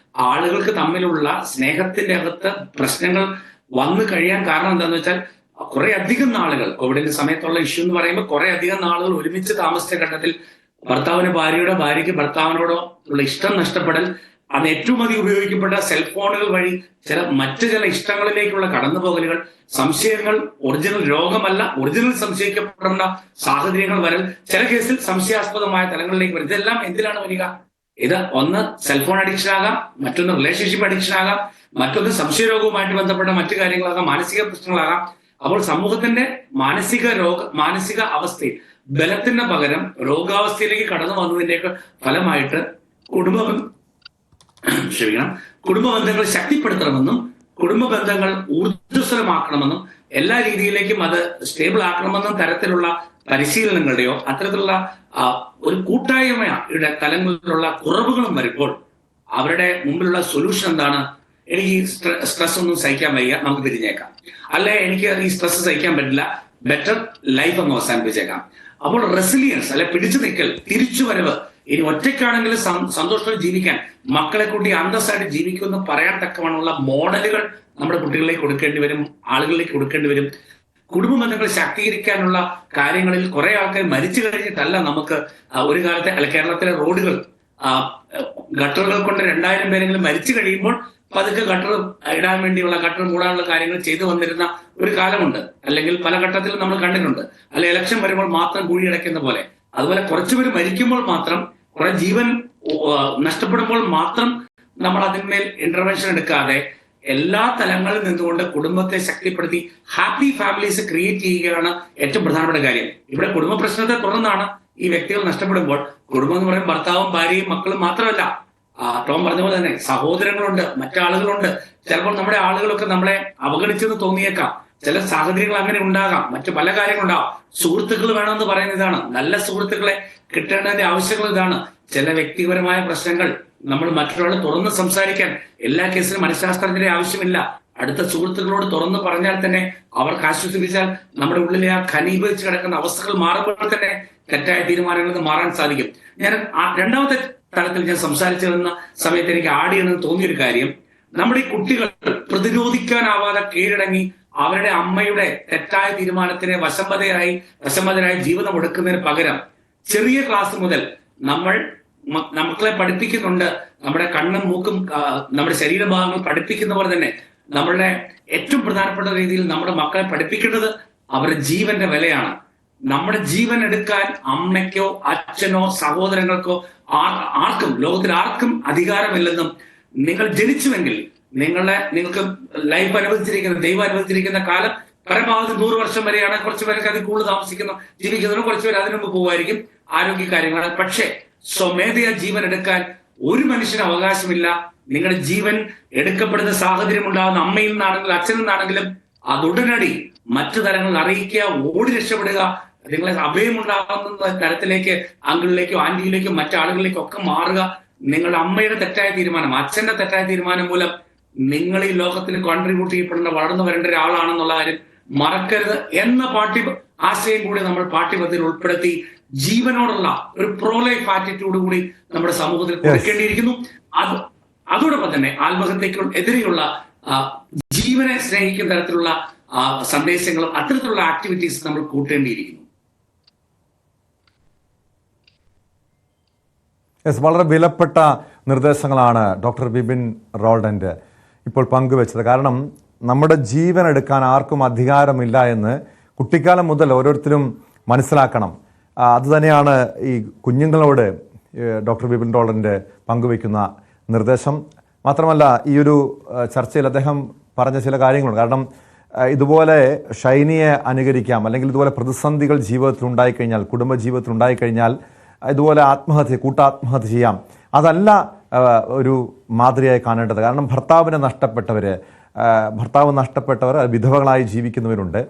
ആളുകൾക്ക് തമ്മിലുള്ള സ്നേഹത്തിന്റെ അകത്ത് പ്രശ്നങ്ങൾ വന്നു കഴിയാൻ കാരണം എന്താണെന്ന് വെച്ചാൽ കുറെ അധികം നാളുകൾ കോവിഡിന്റെ സമയത്തുള്ള ഇഷ്യൂ എന്ന് പറയുമ്പോൾ കുറെ അധികം നാളുകൾ ഒരുമിച്ച് താമസിച്ച ഘട്ടത്തിൽ ഭർത്താവിന് ഭാര്യയ്ക്ക് ഭർത്താവിനോടോ ഉള്ള ഇഷ്ടം നഷ്ടപ്പെടൽ, അത് ഏറ്റവും അധികം ഉപയോഗിക്കപ്പെട്ട സെൽഫോണുകൾ വഴി മറ്റു ചില ഇഷ്ടങ്ങളിലേക്കുള്ള കടന്നുപോകലുകൾ, സംശയങ്ങൾ ഒറിജിനൽ രോഗമല്ല, ഒറിജിനൽ സംശയിക്കപ്പെടുന്ന സാഹചര്യങ്ങൾ വരൽ, ചില കേസിൽ സംശയാസ്പദമായ തലങ്ങളിലേക്ക് വരും. ഇതെല്ലാം എന്തിനാണ് വരിക? ഇത് ഒന്ന് സെൽഫോൺ അഡിക്ഷൻ ആകാം, മറ്റൊന്ന് റിലേഷൻഷിപ്പ് അഡിക്ഷൻ ആകാം, മറ്റൊന്ന് സംശയരോഗവുമായിട്ട് ബന്ധപ്പെട്ട മറ്റു കാര്യങ്ങളാകാം, മാനസിക പ്രശ്നങ്ങളാകാം. അപ്പോൾ സമൂഹത്തിന്റെ മാനസിക അവസ്ഥയിൽ ബലത്തിന് പകരം രോഗാവസ്ഥയിലേക്ക് കടന്നു വന്നതിന്റെയൊക്കെ ഫലമായിട്ട് കുടുംബ ബന്ധങ്ങൾ ശക്തിപ്പെടുത്തണമെന്നും കുടുംബ ബന്ധങ്ങൾ ഊർജ്ജസ്വലമാക്കണമെന്നും എല്ലാ രീതിയിലേക്കും അത് സ്റ്റേബിൾ ആക്കണമെന്നും തരത്തിലുള്ള പരിശീലനങ്ങളുടെയോ അത്തരത്തിലുള്ള ഒരു കൂട്ടായ്മയുടെ തലങ്ങളിലുള്ള കുറവുകളും വരുമ്പോൾ അവരുടെ മുമ്പിലുള്ള സൊല്യൂഷൻ എന്താണ്? എനിക്ക് ഈ സ്ട്രെസ് ഒന്നും സഹിക്കാൻ വയ്യ, നമുക്ക് പിരിഞ്ഞേക്കാം. അല്ലെ എനിക്ക് ഈ സ്ട്രെസ് സഹിക്കാൻ പറ്റില്ല, ബെറ്റർ ലൈഫ് ഒന്ന് അവസാനിപ്പിച്ചേക്കാം. അപ്പോൾ റെസിലിയൻസ് അല്ലെ പിടിച്ചു നിൽക്കൽ, തിരിച്ചുവരവ്, ഇനി ഒറ്റയ്ക്കാണെങ്കിലും സന്തോഷത്തോടെ ജീവിക്കാൻ, മക്കളെ കൂട്ടി അന്തസ്സായിട്ട് ജീവിക്കുമെന്ന് പറയാൻ തക്കവണ്ണമുള്ള മോഡലുകൾ നമ്മുടെ കുട്ടികളിലേക്ക് കൊടുക്കേണ്ടി വരും, ആളുകളിലേക്ക് കൊടുക്കേണ്ടി വരും. കുടുംബ ബന്ധങ്ങൾ ശാക്തീകരിക്കാനുള്ള കാര്യങ്ങളിൽ കുറെ ആൾക്കാർ മരിച്ചു കഴിഞ്ഞിട്ടല്ല നമുക്ക് ഒരു കാലത്തെ അല്ല കേരളത്തിലെ റോഡുകൾ ഗട്ടറുകൾ കൊണ്ട് 2000 പേരെങ്കിലും മരിച്ചു കഴിയുമ്പോൾ പതുക്കെ ഗട്ടർ ഇടാൻ വേണ്ടിയുള്ള ഗട്ടർ മൂടാനുള്ള കാര്യങ്ങൾ ചെയ്തു വന്നിരുന്ന ഒരു കാലമുണ്ട്. അല്ലെങ്കിൽ പല ഘട്ടത്തിലും നമ്മൾ കണ്ടിട്ടുണ്ട്. അല്ല ഇലക്ഷൻ വരുമ്പോൾ മാത്രം കുഴിയടയ്ക്കുന്ന പോലെ. അതുപോലെ കുറച്ചുപേർ മരിക്കുമ്പോൾ മാത്രം, കുറെ ജീവൻ നഷ്ടപ്പെടുമ്പോൾ മാത്രം നമ്മൾ അതിന്മേൽ ഇന്റർവെൻഷൻ എടുക്കാതെ എല്ലാ തലങ്ങളിൽ നിന്നുകൊണ്ട് കുടുംബത്തെ ശക്തിപ്പെടുത്തി ഹാപ്പി ഫാമിലീസ് ക്രിയേറ്റ് ചെയ്യുകയാണ് ഏറ്റവും പ്രധാനപ്പെട്ട കാര്യം. ഇവിടെ കുടുംബ പ്രശ്നത്തെ തുടർന്നാണ് ഈ വ്യക്തികൾ നഷ്ടപ്പെടുമ്പോൾ കുടുംബം എന്ന് പറയുമ്പോൾ ഭർത്താവും ഭാര്യയും മക്കളും മാത്രമല്ല, ടോം പറഞ്ഞ പോലെ തന്നെ സഹോദരങ്ങളുണ്ട്, മറ്റാളുകളുണ്ട്. ചിലപ്പോൾ നമ്മുടെ ആളുകളൊക്കെ നമ്മളെ അവഗണിച്ചെന്ന് തോന്നിയേക്കാം. ചില സാഹചര്യങ്ങൾ അങ്ങനെ ഉണ്ടാകാം, മറ്റു പല കാര്യങ്ങളുണ്ടാകാം. സുഹൃത്തുക്കൾ വേണമെന്ന് പറയുന്ന ഇതാണ്. നല്ല സുഹൃത്തുക്കളെ കിട്ടേണ്ടതിന്റെ ആവശ്യങ്ങൾ ഇതാണ്. ചില വ്യക്തിപരമായ പ്രശ്നങ്ങൾ നമ്മൾ മറ്റൊരാളോട് തുറന്ന് സംസാരിക്കാൻ എല്ലാ കേസിലും മനഃശാസ്ത്രജ്ഞരെ ആവശ്യമില്ല. അടുത്ത സുഹൃത്തുക്കളോട് തുറന്ന് പറഞ്ഞാൽ തന്നെ അവർക്ക് ആശ്വസിപ്പിച്ചാൽ നമ്മുടെ ഉള്ളിലെ ആ ഘനീഭവിച്ച് കിടക്കുന്ന അവസ്ഥകൾ മാറുമ്പോൾ തന്നെ തെറ്റായ തീരുമാനങ്ങളിൽ മാറാൻ സാധിക്കും. ഞാൻ രണ്ടാമത്തെ തലത്തിൽ ഞാൻ സംസാരിച്ചു വരുന്ന സമയത്ത് എനിക്ക് ആഡ് ചെയ്യണമെന്ന് തോന്നിയൊരു കാര്യം, നമ്മുടെ ഈ കുട്ടികൾ പ്രതിരോധിക്കാനാവാതെ കീഴടങ്ങി അവരുടെ അമ്മയുടെ തെറ്റായ തീരുമാനത്തിന് വശംവദരായി ജീവിതം ഒടുക്കുന്നതിന് പകരം ചെറിയ ക്ലാസ് മുതൽ മക്കളെ പഠിപ്പിക്കുന്നുണ്ട്. നമ്മുടെ കണ്ണും മൂക്കും നമ്മുടെ ശരീരഭാഗങ്ങൾ പഠിപ്പിക്കുന്ന പോലെ തന്നെ നമ്മളുടെ ഏറ്റവും പ്രധാനപ്പെട്ട രീതിയിൽ നമ്മുടെ മക്കളെ പഠിപ്പിക്കേണ്ടത് അവരുടെ ജീവന്റെ വിലയാണ്. നമ്മുടെ ജീവൻ എടുക്കാൻ അമ്മയ്ക്കോ അച്ഛനോ സഹോദരങ്ങൾക്കോ ആർക്കും ലോകത്തിൽ ആർക്കും അധികാരമില്ലെന്നും, നിങ്ങൾ ജനിച്ചുവെങ്കിൽ നിങ്ങൾക്ക് ലൈഫ് അനുവദിച്ചിരിക്കുന്ന ദൈവം അനുവദിച്ചിരിക്കുന്ന കാലം പരമാവധി 100 വർഷം വരെയാണ്. കുറച്ചു പേർക്ക് അതിൽ കൂടുതൽ ജീവിക്കുന്നതിനും കുറച്ചുപേർ അതിനു മുമ്പ് പോകുമായിരിക്കും, ആരോഗ്യ കാര്യങ്ങളാണ്. പക്ഷേ സ്വമേധയാ ജീവൻ എടുക്കാൻ ഒരു മനുഷ്യന് അവകാശമില്ല. നിങ്ങളുടെ ജീവൻ എടുക്കപ്പെടുന്ന സാഹചര്യം ഉണ്ടാകുന്ന അമ്മയിൽ നിന്നാണെങ്കിലും അച്ഛനിൽ നിന്നാണെങ്കിലും അതുടനടി മറ്റു തലങ്ങളിൽ അറിയിക്കുക, ഓടി രക്ഷപ്പെടുക. നിങ്ങളെ അഭയമുണ്ടാകുന്ന തരത്തിലേക്ക് അങ്കിളിലേക്കോ ആന്റിയിലേക്കോ മറ്റാളുകളിലേക്കോ ഒക്കെ മാറുക. നിങ്ങളുടെ അമ്മയുടെ തെറ്റായ തീരുമാനം, അച്ഛന്റെ തെറ്റായ തീരുമാനം മൂലം നിങ്ങൾ ഈ ലോകത്തിന് കോൺട്രിബ്യൂട്ട് ചെയ്യപ്പെടുന്ന വളർന്നു വരേണ്ട ഒരാളാണെന്നുള്ള കാര്യം മറക്കരുത് എന്ന ആശയം കൂടി നമ്മൾ പാഠ്യപദ്ധതിയിൽ ഉൾപ്പെടുത്തി ജീവനോടുള്ള ഒരു പ്രോ ലൈഫ് ആറ്റിറ്റ്യൂഡ് കൂടി നമ്മുടെ സമൂഹത്തിൽ കൊടുക്കേണ്ടിയിരിക്കുന്നു. അതോടൊപ്പം തന്നെ ആത്മഹത്യക്കെതിരെയുള്ള ജീവനെ സ്നേഹിക്കുന്ന തരത്തിലുള്ള സന്ദേശങ്ങളും അത്തരത്തിലുള്ള ആക്ടിവിറ്റീസ് നമ്മൾ കൂട്ടേണ്ടിയിരിക്കുന്നു. വളരെ വിലപ്പെട്ട നിർദ്ദേശങ്ങളാണ് ഡോക്ടർ ബിപിൻ റോൾഡന്റ് ഇപ്പോൾ പങ്കുവച്ചത്. കാരണം നമ്മുടെ ജീവൻ എടുക്കാൻ ആർക്കും അധികാരമില്ല എന്ന് കുട്ടിക്കാലം മുതൽ ഓരോരുത്തരും മനസ്സിലാക്കണം. അതുതന്നെയാണ് ഈ കുഞ്ഞുങ്ങളോട് ഡോക്ടർ ബിപിൻ റോൾഡന്റ് പങ്കുവയ്ക്കുന്ന നിർദ്ദേശം. മാത്രമല്ല ഈ ഒരു ചർച്ചയിൽ അദ്ദേഹം പറഞ്ഞ ചില കാര്യങ്ങളുണ്ട്. കാരണം ഇതുപോലെ ഷൈനിയെ അനുകരിക്കാം, അല്ലെങ്കിൽ ഇതുപോലെ പ്രതിസന്ധികൾ ജീവിതത്തിൽ ഉണ്ടായിക്കഴിഞ്ഞാൽ, കുടുംബജീവിതത്തിൽ ഉണ്ടായിക്കഴിഞ്ഞാൽ ഇതുപോലെ കൂട്ടാത്മഹത്യ ചെയ്യാം. അതല്ല ഒരു മാതൃകയായി കാണേണ്ടത്. കാരണം ഭർത്താവ് നഷ്ടപ്പെട്ടവർ വിധവകളായി ജീവിക്കുന്നവരുണ്ട്.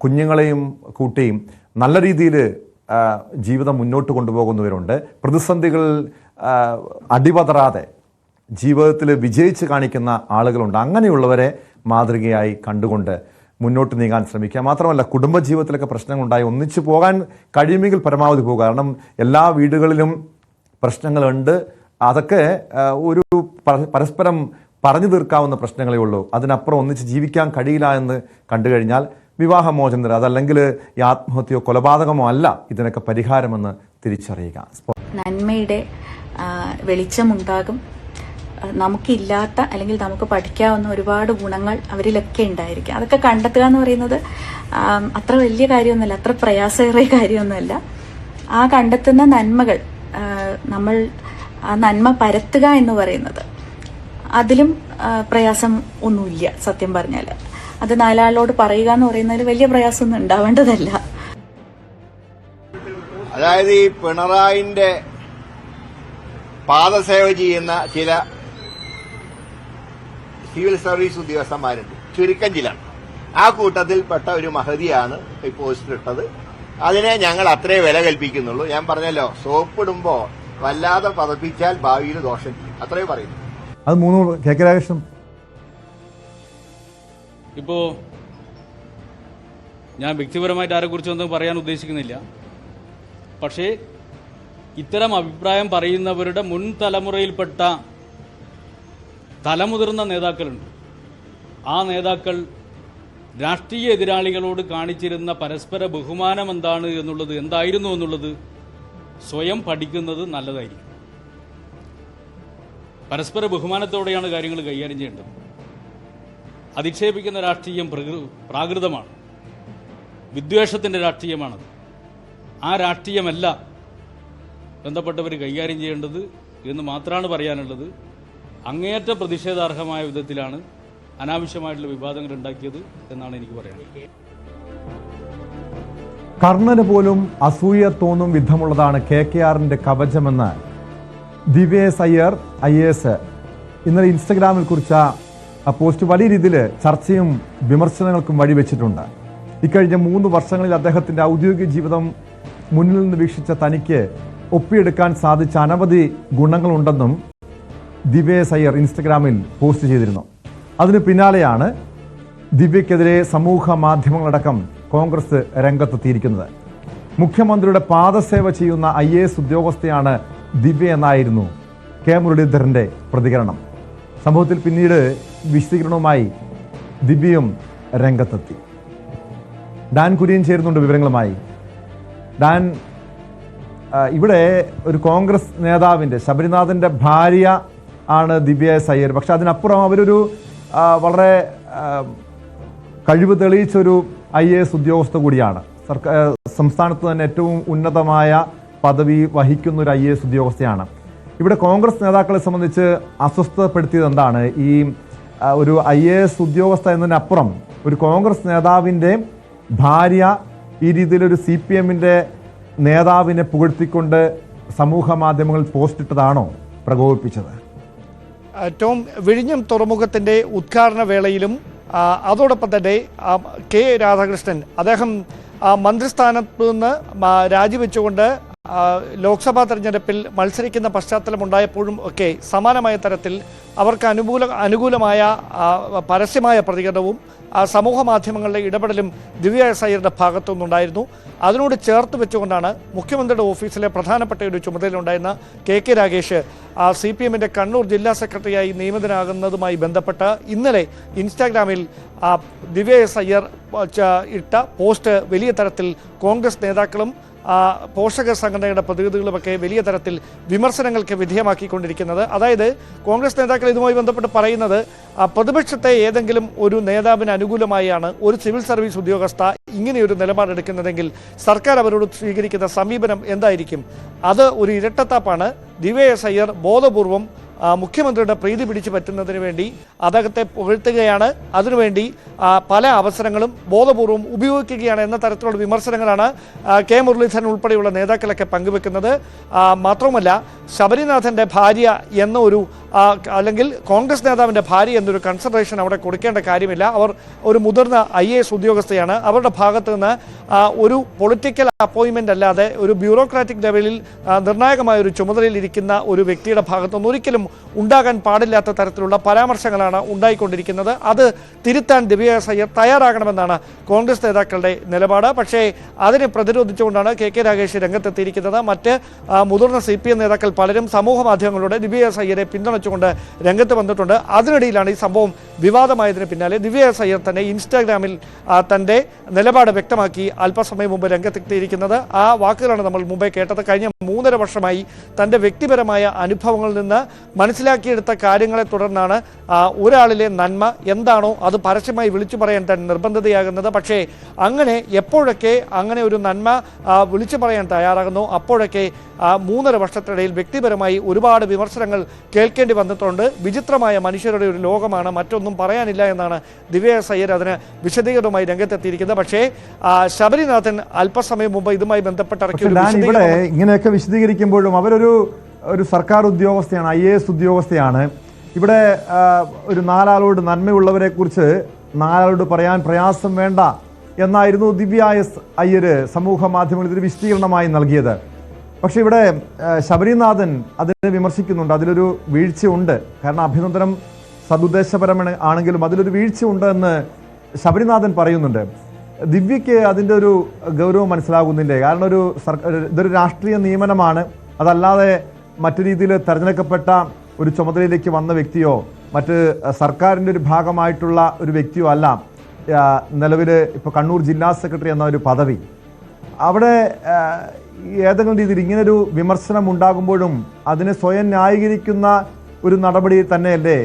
കുഞ്ഞുങ്ങളെയും കൂട്ടിയും നല്ല രീതിയിൽ ജീവിതം മുന്നോട്ട് കൊണ്ടുപോകുന്നവരുണ്ട്. പ്രതിസന്ധികൾ അടിപതറാതെ ജീവിതത്തിൽ വിജയിച്ച് കാണിക്കുന്ന ആളുകളുണ്ട്. അങ്ങനെയുള്ളവരെ മാതൃകയായി കണ്ടുകൊണ്ട് മുന്നോട്ട് നീങ്ങാൻ ശ്രമിക്കുക. മാത്രമല്ല കുടുംബജീവിതത്തിലൊക്കെ പ്രശ്നങ്ങളുണ്ടായി ഒന്നിച്ചു പോകാൻ കഴിയുമെങ്കിൽ പരമാവധി പോകുക. കാരണം എല്ലാ വീടുകളിലും പ്രശ്നങ്ങളുണ്ട്. അതൊക്കെ ഒരു പരസ്പരം പറഞ്ഞു തീർക്കാവുന്ന പ്രശ്നങ്ങളേ ഉള്ളൂ. അതിനപ്പുറം ഒന്നിച്ച് ജീവിക്കാൻ കഴിയില്ല എന്ന് കണ്ടു കഴിഞ്ഞാൽ വിവാഹമോചനം, അതല്ലെങ്കിൽ ഈ ആത്മഹത്യയോ കൊലപാതകമോ അല്ല ഇതിനൊക്കെ പരിഹാരമെന്ന് തിരിച്ചറിയുക. നന്മയുടെ വെളിച്ചമുണ്ടാകും. നമുക്കില്ലാത്ത അല്ലെങ്കിൽ നമുക്ക് പഠിക്കാവുന്ന ഒരുപാട് ഗുണങ്ങൾ അവരിലൊക്കെ ഉണ്ടായിരിക്കും. അതൊക്കെ കണ്ടെത്തുക എന്ന് പറയുന്നത് അത്ര വലിയ കാര്യമൊന്നുമല്ല, അത്ര പ്രയാസകരമായ കാര്യമൊന്നുമല്ല. ആ കണ്ടെത്തുന്ന നന്മകൾ നമ്മൾ ആ നന്മ പരത്തുക എന്ന് പറയുന്നത് അതിലും പ്രയാസം ഒന്നുമില്ല. സത്യം പറഞ്ഞാൽ അത് നാലാളോട് പറയുക എന്ന് പറയുന്നതിൽ വലിയ പ്രയാസമൊന്നും ഉണ്ടാവേണ്ടതല്ല. അതായത് ഈ പിണറായിന്റെ പാദസേവ ചെയ്യുന്ന ചില സിവിൽ സർവീസ് ഉദ്യോഗസ്ഥന്മാരുണ്ട്, ചുരുക്കം ചില. ആ കൂട്ടത്തിൽപ്പെട്ട ഒരു മഹതിയാണ് ഈ പോസ്റ്റർ ഇട്ടത്. അതിനെ ഞങ്ങൾ അത്രേ വില കൽപ്പിക്കുന്നുള്ളൂ. ഞാൻ പറഞ്ഞല്ലോ, സോപ്പിടുമ്പോ വല്ലാതെ പതപ്പിച്ചാൽ ഭാവിയിൽ ദോഷം ചെയ്യും, അത്രേ പറയുന്നു. അത് കെ കെ രാകേഷും ഇപ്പോ ഞാൻ വ്യക്തിപരമായിട്ട് ആരെക്കുറിച്ചൊന്നും പറയാൻ ഉദ്ദേശിക്കുന്നില്ല. പക്ഷേ ഇത്തരം അഭിപ്രായം പറയുന്നവരുടെ മുൻ തലമുറയിൽപ്പെട്ട തലമുതിർന്ന നേതാക്കളുണ്ട്. ആ നേതാക്കൾ രാഷ്ട്രീയ എതിരാളികളോട് കാണിച്ചിരുന്ന പരസ്പര ബഹുമാനം എന്തായിരുന്നു എന്നുള്ളത് സ്വയം പഠിക്കുന്നത് നല്ലതായിരിക്കും. പരസ്പര ബഹുമാനത്തോടെയാണ് കാര്യങ്ങൾ കൈകാര്യം ചെയ്യേണ്ടത്. അധിക്ഷേപിക്കുന്ന രാഷ്ട്രീയം പ്രാകൃതമാണ്, വിദ്വേഷത്തിൻ്റെ രാഷ്ട്രീയമാണത്. ആ രാഷ്ട്രീയമല്ല ബന്ധപ്പെട്ടവർ കൈകാര്യം ചെയ്യേണ്ടത് എന്ന് മാത്രമാണ് പറയാനുള്ളത്. അങ്ങേയറ്റ പ്രതിഷേധാർഹമായ വിധത്തിലാണ് അനാവശ്യമായിട്ടുള്ള വിവാദങ്ങൾ ഉണ്ടാക്കിയത് എന്നാണ് എനിക്ക് പറയാനുള്ളത്. കർണന് പോലും അസൂയ തോന്നും വിധമുള്ളതാണ് KKRന്റെ കവചമെന്ന് ദിവ്യേസ് അയ്യർ IAS ഇന്നലെ ഇൻസ്റ്റഗ്രാമിൽ കുറിച്ച പോസ്റ്റ് വലിയ രീതിയിൽ ചർച്ചയും വിമർശനങ്ങൾക്കും വഴിവെച്ചിട്ടുണ്ട്. ഇക്കഴിഞ്ഞ 3 വർഷങ്ങളിൽ അദ്ദേഹത്തിന്റെ ഔദ്യോഗിക ജീവിതം മുന്നിൽ നിന്ന് വീക്ഷിച്ച തനിക്ക് ഒപ്പിയെടുക്കാൻ സാധിച്ച അനവധി ഗുണങ്ങളുണ്ടെന്നും ദിവ്യേസ് അയ്യർ ഇൻസ്റ്റഗ്രാമിൽ പോസ്റ്റ് ചെയ്തിരുന്നു. അതിന് പിന്നാലെയാണ് ദിവ്യക്കെതിരെ സമൂഹ മാധ്യമങ്ങളടക്കം കോൺഗ്രസ് രംഗത്തെത്തിയിരിക്കുന്നത്. മുഖ്യമന്ത്രിയുടെ പാദസേവ ചെയ്യുന്ന IAS ഉദ്യോഗസ്ഥയാണ് ദിവ്യ എന്നായിരുന്നു കെ മുരളീധരന്റെ പ്രതികരണം. സംഭവത്തിൽ പിന്നീട് വിശദീകരണവുമായി ദിവ്യയും രംഗത്തെത്തി. ഡാൻ കുര്യൻ ചേരുന്നുണ്ട് വിവരങ്ങളുമായി. ഡാൻ, ഇവിടെ ഒരു കോൺഗ്രസ് നേതാവിൻ്റെ, ശബരിനാഥന്റെ ഭാര്യ ആണ് ദിവ്യേസ് അയ്യർ. പക്ഷെ അതിനപ്പുറം അവരൊരു വളരെ കഴിവ് തെളിയിച്ചൊരു IAS ഉദ്യോഗസ്ഥ കൂടിയാണ്. സംസ്ഥാനത്ത് തന്നെ ഏറ്റവും ഉന്നതമായ പദവി വഹിക്കുന്ന ഒരു IAS ഉദ്യോഗസ്ഥയാണ്. ഇവിടെ കോൺഗ്രസ് നേതാക്കളെ സംബന്ധിച്ച് അസ്വസ്ഥപ്പെടുത്തിയത് എന്താണ്? ഈ ഒരു IAS ഉദ്യോഗസ്ഥ എന്നതിനപ്പുറം ഒരു കോൺഗ്രസ് നേതാവിൻ്റെ ഭാര്യ ഈ രീതിയിലൊരു CPMന്റെ നേതാവിനെ പുകഴ്ത്തിക്കൊണ്ട് സമൂഹ മാധ്യമങ്ങളിൽ പോസ്റ്റ് ഇട്ടതാണോ പ്രകോപിപ്പിച്ചത്? ടോം, വിഴിഞ്ഞം തുറമുഖത്തിൻ്റെ ഉദ്ഘാടന വേളയിലും അതോടൊപ്പം തന്നെ കെ രാധാകൃഷ്ണൻ അദ്ദേഹം മന്ത്രിസ്ഥാനത്ത് നിന്ന് രാജിവെച്ചുകൊണ്ട് ലോക്സഭാ തെരഞ്ഞെടുപ്പിൽ മത്സരിക്കുന്ന പശ്ചാത്തലമുണ്ടായപ്പോഴും ഒക്കെ സമാനമായ തരത്തിൽ അവർക്ക് അനുകൂലമായ പരസ്യമായ പ്രതികരണവും സമൂഹ മാധ്യമങ്ങളിലെ ഇടപെടലും ദിവ്യ എസ് അയ്യരുടെ ഭാഗത്തുനിന്നുണ്ടായിരുന്നു. അതിനോട് ചേർത്ത് വെച്ചുകൊണ്ടാണ് മുഖ്യമന്ത്രിയുടെ ഓഫീസിലെ പ്രധാനപ്പെട്ട ഒരു ചുമതലയിലുണ്ടായിരുന്ന കെ രാഗേഷ് CPM-ന്റെ കണ്ണൂർ ജില്ലാ സെക്രട്ടറിയായി നിയമിതനാകുന്നതുമായി ബന്ധപ്പെട്ട് ഇന്നലെ ഇൻസ്റ്റാഗ്രാമിൽ ദിവ്യ എസ് അയ്യർ ഇട്ട പോസ്റ്റ് വലിയ തരത്തിൽ കോൺഗ്രസ് നേതാക്കളും പോഷക സംഘടനയുടെ പ്രതിനിധികളുമൊക്കെ വലിയ തരത്തിൽ വിമർശനങ്ങൾക്ക് വിധേയമാക്കിക്കൊണ്ടിരിക്കുന്നത്. അതായത് കോൺഗ്രസ് നേതാക്കൾ ഇതുമായി ബന്ധപ്പെട്ട് പറയുന്നത് പ്രതിപക്ഷത്തെ ഏതെങ്കിലും ഒരു നേതാവിന് അനുകൂലമായാണ് ഒരു സിവിൽ സർവീസ് ഉദ്യോഗസ്ഥ ഇങ്ങനെയൊരു നിലപാടെടുക്കുന്നതെങ്കിൽ സർക്കാർ അവരോട് സ്വീകരിക്കുന്ന സമീപനം എന്തായിരിക്കും? അത് ഒരു ഇരട്ടത്താപ്പാണ്. ദിവ്യ എസ് അയ്യർ ബോധപൂർവം മുഖ്യമന്ത്രിയുടെ പ്രീതി പിടിച്ചു പറ്റുന്നതിന് വേണ്ടി അദ്ദേഹത്തെ പുകഴ്ത്തുകയാണ്, അതിനുവേണ്ടി പല അവസരങ്ങളും ബോധപൂർവം ഉപയോഗിക്കുകയാണ് എന്ന തരത്തിലുള്ള വിമർശനങ്ങളാണ് കെ മുരളീധരൻ ഉൾപ്പെടെയുള്ള നേതാക്കളൊക്കെ പങ്കുവെക്കുന്നത്. മാത്രവുമല്ല, ശബരിനാഥൻ്റെ ഭാര്യ എന്ന ഒരു അല്ലെങ്കിൽ കോൺഗ്രസ് നേതാവിൻ്റെ ഭാര്യ എന്നൊരു കൺസിഡറേഷൻ അവിടെ കൊടുക്കേണ്ട കാര്യമില്ല. അവർ ഒരു മുതിർന്ന IAS ഉദ്യോഗസ്ഥയാണ്. അവരുടെ ഭാഗത്ത് നിന്ന് ഒരു പൊളിറ്റിക്കൽ അപ്പോയിൻമെൻ്റ് അല്ലാതെ ഒരു ബ്യൂറോക്രാറ്റിക് ലെവലിൽ നിർണായകമായ ഒരു ചുമതലയിൽ ഇരിക്കുന്ന ഒരു വ്യക്തിയുടെ ഭാഗത്തുനിന്ന് ഒരിക്കലും ഉണ്ടാകാൻ പാടില്ലാത്ത തരത്തിലുള്ള പരാമർശങ്ങളാണ് ഉണ്ടായിക്കൊണ്ടിരിക്കുന്നത്. അത് തിരുത്താൻ ദിവ്യ എസ് അയ്യർ തയ്യാറാകണമെന്നാണ് കോൺഗ്രസ് നേതാക്കളുടെ നിലപാട്. പക്ഷേ അതിനെ പ്രതിരോധിച്ചുകൊണ്ടാണ് കെ രാഗേഷ് രംഗത്തെത്തിയിരിക്കുന്നത്. മറ്റ് മുതിർന്ന CPM നേതാക്കൾ പലരും സമൂഹ മാധ്യമങ്ങളിലൂടെ ദിവ്യ എസ് അയ്യരെ പിന്തുണച്ചുകൊണ്ട് രംഗത്ത് വന്നിട്ടുണ്ട്. അതിനിടയിലാണ് ഈ സംഭവം വിവാദമായതിന് പിന്നാലെ ദിവ്യ എസ് അയ്യർ തന്നെ ഇൻസ്റ്റാഗ്രാമിൽ തൻ്റെ നിലപാട് വ്യക്തമാക്കി അല്പസമയം മുമ്പ് രംഗത്തെത്തിയിരിക്കുന്നത്. ആ വാക്കുകളാണ് നമ്മൾ മുമ്പേ കേട്ടത്. കഴിഞ്ഞ 3.5 വർഷമായി തൻ്റെ വ്യക്തിപരമായ അനുഭവങ്ങളിൽ നിന്ന് മനസ്സിലാക്കിയെടുത്ത കാര്യങ്ങളെ തുടർന്നാണ് ഒരാളിലെ നന്മ എന്താണോ അത് പരസ്യമായി വിളിച്ചു പറയാൻ താൻ നിർബന്ധിതയാകുന്നത്. പക്ഷേ അങ്ങനെ എപ്പോഴൊക്കെ അങ്ങനെ ഒരു നന്മ വിളിച്ചു പറയാൻ തയ്യാറാകുന്നു അപ്പോഴൊക്കെ 3.5 വർഷത്തിനിടയിൽ വ്യക്തിപരമായി ഒരുപാട് വിമർശനങ്ങൾ കേൾക്കേണ്ടി വന്നിട്ടുണ്ട്. വിചിത്രമായ മനുഷ്യരുടെ ഒരു ലോകമാണ്, മറ്റൊന്നും പറയാനില്ല എന്നാണ് ദിവ്യ എസ് അയ്യർ അതിന് വിശദീകരണവുമായി രംഗത്തെത്തിയിരിക്കുന്നത്. പക്ഷേ ശബരിനാഥൻ അല്പസമയം മുമ്പ് ഇതുമായി ബന്ധപ്പെട്ട് ഇവിടെ ഇങ്ങനെയൊക്കെ വിശദീകരിക്കുമ്പോഴും ഒരു സർക്കാർ ഉദ്യോഗസ്ഥയാണ്, IAS ഉദ്യോഗസ്ഥയാണ്. ഇവിടെ ഒരു 4 ആളോട് നന്മയുള്ളവരെ കുറിച്ച് 4 ആളോട് പറയാൻ പ്രയാസം വേണ്ട എന്നായിരുന്നു ദിവ്യ എസ് അയ്യർ സമൂഹ മാധ്യമങ്ങളിൽ ഒരു വിശദീകരണമായി നൽകിയത്. പക്ഷെ ഇവിടെ ശബരിനാഥൻ അതിനെ വിമർശിക്കുന്നുണ്ട്. അതിലൊരു വീഴ്ചയുണ്ട്. കാരണം അഭിനന്ദനം സതുദ്ദേശപരമാണ് ആണെങ്കിലും അതിലൊരു വീഴ്ചയുണ്ട് എന്ന് ശബരിനാഥൻ പറയുന്നുണ്ട്. ദിവ്യയ്ക്ക് അതിൻ്റെ ഒരു ഗൗരവം മനസ്സിലാകുന്നില്ലേ? കാരണം ഇതൊരു രാഷ്ട്രീയ നിയമനമാണ്. അതല്ലാതെ മറ്റു രീതിയിൽ തെരഞ്ഞെടുക്കപ്പെട്ട ഒരു ചുമതലയിലേക്ക് വന്ന വ്യക്തിയോ മറ്റ് സർക്കാരിൻ്റെ ഒരു ഭാഗമായിട്ടുള്ള ഒരു വ്യക്തിയോ അല്ല നിലവിൽ ഇപ്പോൾ കണ്ണൂർ ജില്ലാ സെക്രട്ടറി എന്ന ഒരു പദവി. അവിടെ ഏതെങ്കിലും രീതിയിൽ ഇങ്ങനൊരു വിമർശനം ഉണ്ടാകുമ്പോഴും അതിനെ സ്വയം ന്യായീകരിക്കുന്ന ഒരു നടപടി തന്നെയല്ലേ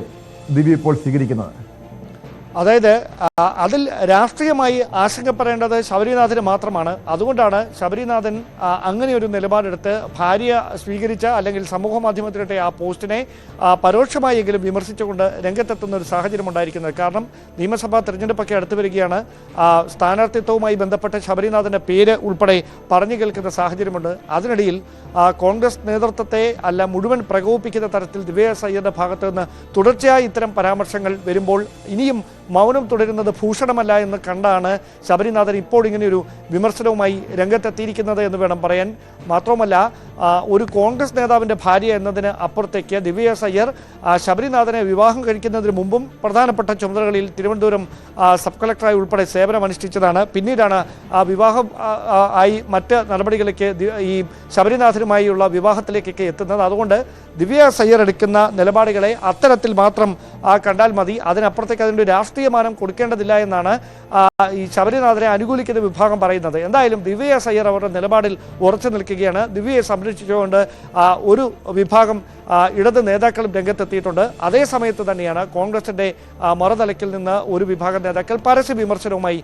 ദിവ്യ ഇപ്പോൾ സ്വീകരിക്കുന്നത്? അതായത് അതിൽ രാഷ്ട്രീയമായി ആശങ്കപ്പെടേണ്ടത് ശബരിനാഥന് മാത്രമാണ്. അതുകൊണ്ടാണ് ശബരിനാഥൻ അങ്ങനെയൊരു നിലപാടെടുത്ത് ഭാര്യ സ്വീകരിച്ച അല്ലെങ്കിൽ സമൂഹ മാധ്യമത്തിലിട്ട ആ പോസ്റ്റിനെ പരോക്ഷമായെങ്കിലും വിമർശിച്ചുകൊണ്ട് രംഗത്തെത്തുന്ന ഒരു സാഹചര്യം ഉണ്ടായിരിക്കുന്നത്. കാരണം നിയമസഭാ തെരഞ്ഞെടുപ്പൊക്കെ അടുത്തു വരികയാണ്. സ്ഥാനാർത്ഥിത്വവുമായി ബന്ധപ്പെട്ട് ശബരിനാഥൻ്റെ പേര് ഉൾപ്പെടെ പറഞ്ഞു കേൾക്കുന്ന സാഹചര്യമുണ്ട്. അതിനിടയിൽ കോൺഗ്രസ് നേതൃത്വത്തെ മുഴുവൻ പ്രകോപിപ്പിക്കുന്ന തരത്തിൽ ദിവ്യ എസ് അയ്യരുടെ ഭാഗത്തു നിന്ന് തുടർച്ചയായി ഇത്തരം പരാമർശങ്ങൾ വരുമ്പോൾ ഇനിയും മൗനം തുടരുന്നത് ഭൂഷണമല്ല എന്ന് കണ്ടാണ് ശബരിനാഥൻ ഇപ്പോൾ ഇങ്ങനെയൊരു വിമർശനവുമായി രംഗത്തെത്തിയിരിക്കുന്നത് എന്ന് വേണം പറയാൻ. മാത്രവുമല്ല, ഒരു കോൺഗ്രസ് നേതാവിൻ്റെ ഭാര്യ എന്നതിന് അപ്പുറത്തേക്ക് ദിവ്യ എസ് അയ്യർ ശബരിനാഥനെ വിവാഹം കഴിക്കുന്നതിന് മുമ്പും പ്രധാനപ്പെട്ട ചുമതലകളിൽ തിരുവനന്തപുരം സബ് കളക്ടറായി ഉൾപ്പെടെ സേവനമനുഷ്ഠിച്ചതാണ്. പിന്നീടാണ് വിവാഹം ആയി മറ്റ് നടപടികളിലേക്ക് ഈ ശബരിനാഥനുമായുള്ള വിവാഹത്തിലേക്കൊക്കെ എത്തുന്നത്. അതുകൊണ്ട് ദിവ്യ എസ് അയ്യർ എടുക്കുന്ന നിലപാടുകളെ അത്തരത്തിൽ മാത്രം കണ്ടാൽ മതി. അതിനപ്പുറത്തേക്ക് അതിൻ്റെ രാഷ്ട്രീയമാനം കൊടുക്കേണ്ടതില്ല എന്നാണ് ഈ ശബരിനാഥനെ അനുകൂലിക്കുന്ന വിഭാഗം പറയുന്നത്. എന്തായാലും ദിവ്യ എസ് അയ്യർ അവരുടെ നിലപാടിൽ ഉറച്ചു നിൽക്കുകയാണ്. ദിവ്യയെ സംരക്ഷിച്ചുകൊണ്ട് ഒരു വിഭാഗം ഇടത് നേതാക്കളും രംഗത്തെത്തിയിട്ടുണ്ട്. അതേ സമയത്ത് തന്നെയാണ് കോൺഗ്രസിൻ്റെ മറുതലക്കിൽ നിന്ന് ഒരു വിഭാഗം നേതാക്കൾ പരസ്യ വിമർശനവുമായി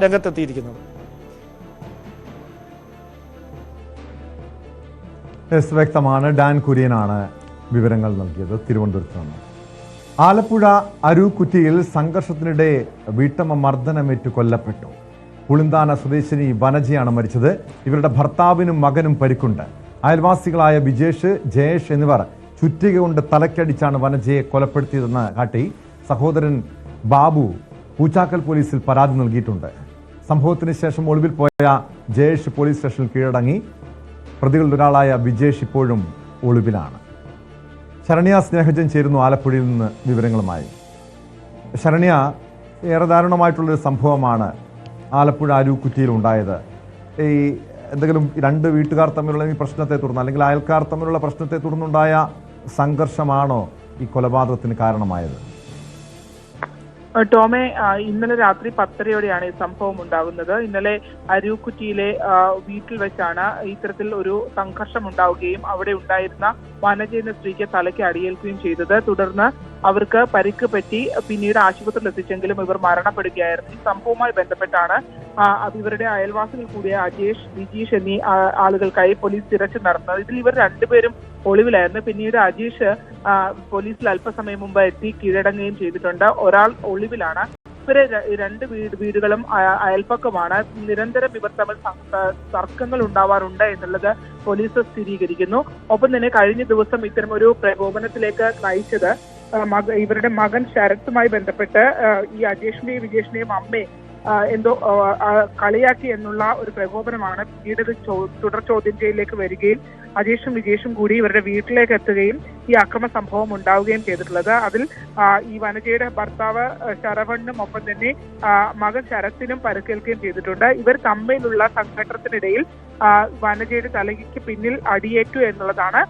രംഗത്തെത്തിയിരിക്കുന്നത്. വ്യക്തമാണ്. ഡാൻ കുര്യനാണ് വിവരങ്ങൾ നൽകിയത് തിരുവനന്തപുരത്ത് നിന്ന്. ആലപ്പുഴ അരൂക്കുറ്റിയിൽ സംഘർഷത്തിനിടെ വീട്ടമ്മ മർദ്ദനമേറ്റ് കൊല്ലപ്പെട്ടു. പുളിന്താന സ്വദേശിനി വനജയാണ് മരിച്ചത്. ഇവരുടെ ഭർത്താവിനും മകനും പരിക്കുണ്ട്. അയൽവാസികളായ വിജേഷ്, ജയേഷ് എന്നിവർ ചുറ്റിക കൊണ്ട് തലക്കടിച്ചാണ് വനജയെ കൊലപ്പെടുത്തിയതെന്ന് കാട്ടി സഹോദരൻ ബാബു പൂച്ചാക്കൽ പോലീസിൽ പരാതി നൽകിയിട്ടുണ്ട്. സംഭവത്തിന് ശേഷം ഒളിവിൽ പോയ ജയേഷ് പോലീസ് സ്റ്റേഷനിൽ കീഴടങ്ങി. പ്രതികളിൽ ഒരാളായ വിജേഷ് ഇപ്പോഴും ഒളിവിലാണ്. ശരണ്യ സ്നേഹജൻ ചേരുന്നു ആലപ്പുഴയിൽ നിന്ന് വിവരങ്ങളുമായി. ശരണ്യ, ഏറെ ദാരുണമായിട്ടുള്ളൊരു സംഭവമാണ് ആലപ്പുഴ അരൂക്കുറ്റിയിൽ ഉണ്ടായത്. ഈ എന്തെങ്കിലും രണ്ട് വീട്ടുകാർ തമ്മിലുള്ള ഈ പ്രശ്നത്തെ തുടർന്ന് അല്ലെങ്കിൽ അയൽക്കാർ തമ്മിലുള്ള പ്രശ്നത്തെ തുടർന്നുണ്ടായ സംഘർഷമാണോ ഈ കൊലപാതകത്തിന് കാരണമായത്? ടോമെ, ഇന്നലെ രാത്രി 10:30യോടെയാണ് ഈ സംഭവം ഉണ്ടാകുന്നത്. ഇന്നലെ അരൂക്കുറ്റിയിലെ വീട്ടിൽ വെച്ചാണ് ഇത്തരത്തിൽ ഒരു സംഘർഷം ഉണ്ടാവുകയും അവിടെ ഉണ്ടായിരുന്ന വനജ എന്ന സ്ത്രീക്ക് തലയ്ക്ക് അടിയേൽക്കുകയും ചെയ്തത്. തുടർന്ന് അവർക്ക് പരിക്ക് പറ്റി പിന്നീട് ആശുപത്രിയിൽ എത്തിച്ചെങ്കിലും ഇവർ മരണപ്പെടുകയായിരുന്നു. ഈ സംഭവവുമായി ബന്ധപ്പെട്ടാണ് ഇവരുടെ അയൽവാസികൾ കൂടിയ അജേഷ്, വിജീഷ് എന്നീ ആളുകൾക്കായി പോലീസ് തിരച്ചിൽ നടത്തുന്നത്. ഇതിൽ ഇവർ രണ്ടുപേരും ഒളിവിലായിരുന്നു. പിന്നീട് അജീഷ് പോലീസിൽ അല്പസമയം മുമ്പ് എത്തി കീഴടങ്ങുകയും ചെയ്തിട്ടുണ്ട്. ഒരാൾ ഒളിവിലാണ്. ഇവരെ രണ്ട് വീടുകളും അയൽപ്പക്കമാണ്. നിരന്തരം ഇവർ തമ്മിൽ തർക്കങ്ങൾ ഉണ്ടാവാറുണ്ട് എന്നുള്ളത് പോലീസ് സ്ഥിരീകരിക്കുന്നു. ഒപ്പം തന്നെ കഴിഞ്ഞ ദിവസം ഇത്തരമൊരു പ്രകോപനത്തിലേക്ക് നയിച്ചത് ഇവരുടെ മകൻ ശരത്തുമായി ബന്ധപ്പെട്ട് ഈ അജേഷിന്റെയും വിജേഷിന്റെയും അമ്മയെ എന്തോ കളിയാക്കി എന്നുള്ള ഒരു പ്രകോപനമാണ്. പിന്നീട് തുടർ ചോദ്യം ചെയ്യലിലേക്ക് വരികയും അജേഷും വിജേഷും കൂടി ഇവരുടെ വീട്ടിലേക്ക് എത്തുകയും ഈ അക്രമ സംഭവം ഉണ്ടാവുകയും ചെയ്തിട്ടുള്ളത്. അതിൽ ഈ വനജയുടെ ഭർത്താവ് ശരവണ്ണും ഒപ്പം തന്നെ മകൻ ശരത്തിനും പരിക്കേൽക്കുകയും ചെയ്തിട്ടുണ്ട്. ഇവർ തമ്മിലുള്ള സംഘട്ടനത്തിനിടയിൽ വനജയുടെ തലയ്ക്ക് പിന്നിൽ അടിയേറ്റു എന്നുള്ളതാണ്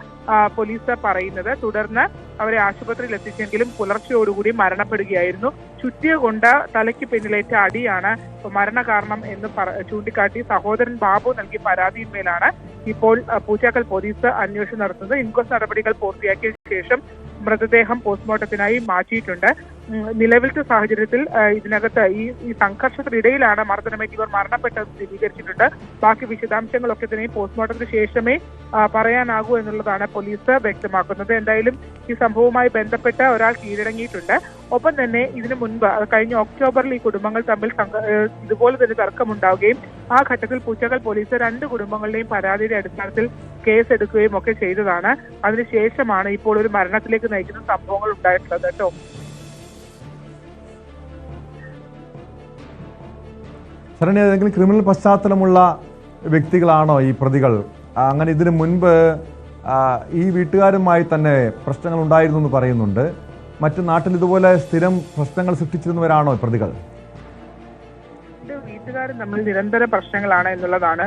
പോലീസ് പറയുന്നത്. തുടർന്ന് അവരെ ആശുപത്രിയിൽ എത്തിച്ചെങ്കിലും പുലർച്ചയോടുകൂടി മരണപ്പെടുകയായിരുന്നു. ചുറ്റിയ കൊണ്ട് തലയ്ക്ക് പിന്നിലേറ്റ അടിയാണ് മരണകാരണം എന്ന് ചൂണ്ടിക്കാട്ടി സഹോദരൻ ബാബു നൽകിയ പരാതിയിന്മേലാണ് ഇപ്പോൾ പൂച്ചാക്കൽ പോലീസ് അന്വേഷണം നടത്തുന്നത്. ഇൻക്വസ്റ്റ് നടപടികൾ പൂർത്തിയാക്കിയ ശേഷം മൃതദേഹം പോസ്റ്റ്മോർട്ടത്തിനായി മാറ്റിയിട്ടുണ്ട്. നിലവിലത്തെ സാഹചര്യത്തിൽ ഇതിനകത്ത് ഈ സംഘർഷത്തിനിടയിലാണ് മർദ്ദനമേറ്റ് ഇവർ മരണപ്പെട്ടത് സ്ഥിരീകരിച്ചിട്ടുണ്ട്. ബാക്കി വിശദാംശങ്ങളൊക്കെ തന്നെ പോസ്റ്റ്മോർട്ടത്തിന് ശേഷമേ പറയാനാകൂ എന്നുള്ളതാണ് പോലീസ് വ്യക്തമാക്കുന്നത്. എന്തായാലും ഈ സംഭവവുമായി ബന്ധപ്പെട്ട് ഒരാൾ കീഴടങ്ങിയിട്ടുണ്ട്. ഒപ്പം തന്നെ ഇതിനു മുൻപ് കഴിഞ്ഞ ഒക്ടോബറിൽ ഈ കുടുംബങ്ങൾ തമ്മിൽ ഇതുപോലെ തന്നെ തർക്കമുണ്ടാവുകയും ആ ഘട്ടത്തിൽ പൂച്ചാക്കൽ പോലീസ് രണ്ട് കുടുംബങ്ങളുടെയും പരാതിയുടെ അടിസ്ഥാനത്തിൽ കേസ് എടുക്കുകയും ഒക്കെ ചെയ്തതാണ്. അതിനുശേഷമാണ് ഇപ്പോൾ ഒരു മരണത്തിലേക്ക് നയിക്കുന്ന സംഭവങ്ങൾ ഉണ്ടായിട്ടുള്ളത് കേട്ടോ. ശരണ്യ, ഏതെങ്കിലും ക്രിമിനൽ പശ്ചാത്തലമുള്ള വ്യക്തികളാണോ ഈ പ്രതികൾ? അങ്ങനെ ഇതിനു മുൻപ് ഈ വീട്ടുകാരുമായി തന്നെ പ്രശ്നങ്ങൾ ഉണ്ടായിരുന്നു എന്ന് പറയുന്നുണ്ട്. മറ്റു നാട്ടിൽ ഇതുപോലെ സ്ഥിരം പ്രശ്നങ്ങൾ സൃഷ്ടിച്ചിരുന്നവരാണോ പ്രതികൾ? വീട്ടുകാരും തമ്മിൽ നിരന്തര പ്രശ്നങ്ങളാണ് എന്നുള്ളതാണ്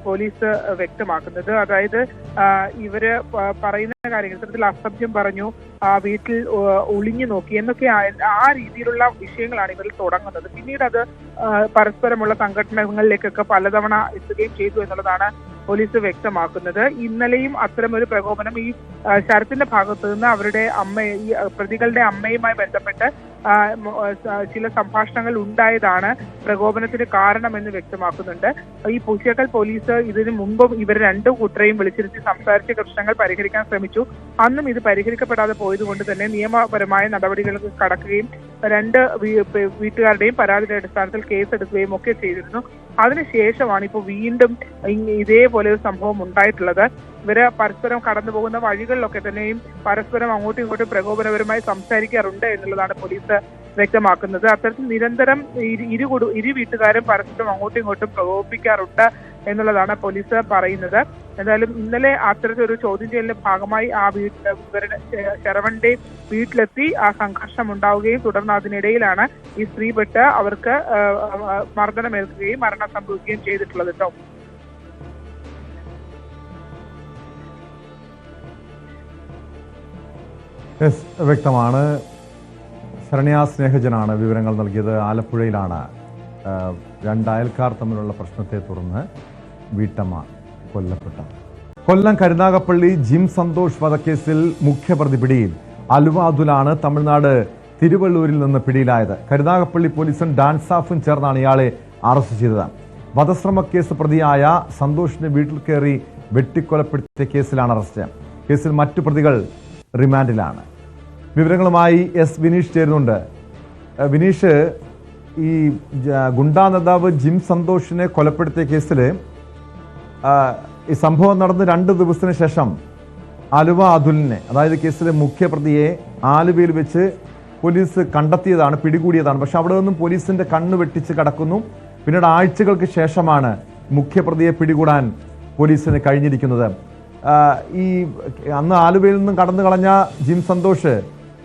പോലീസ് വ്യക്തമാക്കുന്നത്. അതായത് ഇവര് പറയുന്ന കാര്യങ്ങൾ ഇത്തരത്തിൽ അസഭ്യം പറഞ്ഞു, വീട്ടിൽ ഒളിഞ്ഞു നോക്കി എന്നൊക്കെ ആ രീതിയിലുള്ള വിഷയങ്ങളാണ് ഇവരിൽ തുടങ്ങുന്നത്. പിന്നീട് അത് പരസ്പരമുള്ള സംഘടനകളിലേക്കൊക്കെ പലതവണ എത്തുകയും ചെയ്തു എന്നുള്ളതാണ് പോലീസ് വ്യക്തമാക്കുന്നത്. ഇന്നലെയും അത്തരമൊരു പ്രകോപനം ഈ ശരത്തിന്റെ ഭാഗത്തു നിന്ന് അവരുടെ ഈ പ്രതികളുടെ അമ്മയുമായി ബന്ധപ്പെട്ട് ചില സംഭാഷണങ്ങൾ ഉണ്ടായതാണ് പ്രകോപനത്തിന് കാരണമെന്ന് വ്യക്തമാക്കുന്നുണ്ട്. ഈ പൂച്ചാക്കൽ പോലീസ് ഇതിനു മുമ്പും ഇവർ രണ്ടു കൂട്ടരെയും വിളിച്ചിരുത്തി സംസാരിച്ച പ്രശ്നങ്ങൾ പരിഹരിക്കാൻ ശ്രമിച്ചു. അന്നും ഇത് പരിഹരിക്കപ്പെടാതെ പോയതുകൊണ്ട് തന്നെ നിയമപരമായ നടപടികൾക്ക് കടക്കുകയും രണ്ട് വീട്ടുകാരുടെയും പരാതിയുടെ അടിസ്ഥാനത്തിൽ കേസെടുക്കുകയും ഒക്കെ ചെയ്തിരുന്നു. അതിനുശേഷമാണ് ഇപ്പോൾ വീണ്ടും ഇതേപോലെ ഒരു സംഭവം ഉണ്ടായിട്ടുള്ളത്. ഇവര് പരസ്പരം കടന്നു പോകുന്ന വഴികളിലൊക്കെ തന്നെയും പരസ്പരം അങ്ങോട്ടും ഇങ്ങോട്ടും പ്രകോപനപരമായി സംസാരിക്കാറുണ്ട് എന്നുള്ളതാണ് പോലീസ് വ്യക്തമാക്കുന്നത്. അത്തരത്തിൽ നിരന്തരം ഇരു വീട്ടുകാരും പരസ്പരം അങ്ങോട്ടും ഇങ്ങോട്ടും പ്രകോപിപ്പിക്കാറുണ്ട് എന്നുള്ളതാണ് പോലീസ് പറയുന്നത്. എന്തായാലും ഇന്നലെ അത്തരത്തിലൊരു ചോദ്യം ചെയ്യലിന്റെ ഭാഗമായി ഇവരുടെ ശരവന്റെ വീട്ടിലെത്തി ആ സംഘർഷം ഉണ്ടാവുകയും തുടർന്ന് അതിനിടയിലാണ് ഈ സ്ത്രീപ്പെട്ട് അവർക്ക് മർദ്ദനമേൽക്കുകയും മരണം സംഭവിക്കുകയും ചെയ്തിട്ടുള്ളത് കേട്ടോ. വ്യക്തമാണ്. ശരണ്യ സ്നേഹജനാണ് വിവരങ്ങൾ നൽകിയത്. ആലപ്പുഴയിലാണ് രണ്ട് അയൽക്കാർ തമ്മിലുള്ള പ്രശ്നത്തെ തുടർന്ന് വീട്ടമ്മ കൊല്ലപ്പെട്ടത്. കൊല്ലം കരുനാഗപ്പള്ളി ജിം സന്തോഷ് വധക്കേസിൽ മുഖ്യപ്രതി പിടിയിൽ. അലുവാദുലാണ് തമിഴ്നാട് തിരുവള്ളൂരിൽ നിന്ന് പിടിയിലായത്. കരുനാഗപ്പള്ളി പോലീസും ഡാൻസാഫും ചേർന്നാണ് ഇയാളെ അറസ്റ്റ് ചെയ്തത്. വധശ്രമ കേസ് പ്രതിയായ സന്തോഷിന്റെ വീട്ടിൽ കയറി വെട്ടിക്കൊലപ്പെടുത്തിയ കേസിലാണ് അറസ്റ്റ്. കേസിൽ മറ്റു പ്രതികൾ റിമാൻഡിലാണ്. വിവരങ്ങളുമായി എസ് വിനീഷ് ചേരുന്നുണ്ട്. വിനീഷ്, ഈ ഗുണ്ടാ നേതാവ് ജിം സന്തോഷിനെ കൊലപ്പെടുത്തിയ കേസിൽ ഈ സംഭവം നടന്ന് 2 ദിവസത്തിന് ശേഷം ആലുവ അതുലിനെ, അതായത് കേസിലെ മുഖ്യപ്രതിയെ ആലുവയിൽ വെച്ച് പോലീസ് കണ്ടെത്തിയതാണ്, പിടികൂടിയതാണ്. പക്ഷെ അവിടെ നിന്നും പോലീസിന്റെ കണ്ണ് വെട്ടിച്ച് കടക്കുന്നു. പിന്നീട് ആഴ്ചകൾക്ക് ശേഷമാണ് മുഖ്യപ്രതിയെ പിടികൂടാൻ പോലീസിന് കഴിഞ്ഞിരിക്കുന്നത്. ഈ അന്ന് ആലുവയിൽ നിന്നും കടന്നു കളഞ്ഞ ജിം സന്തോഷ്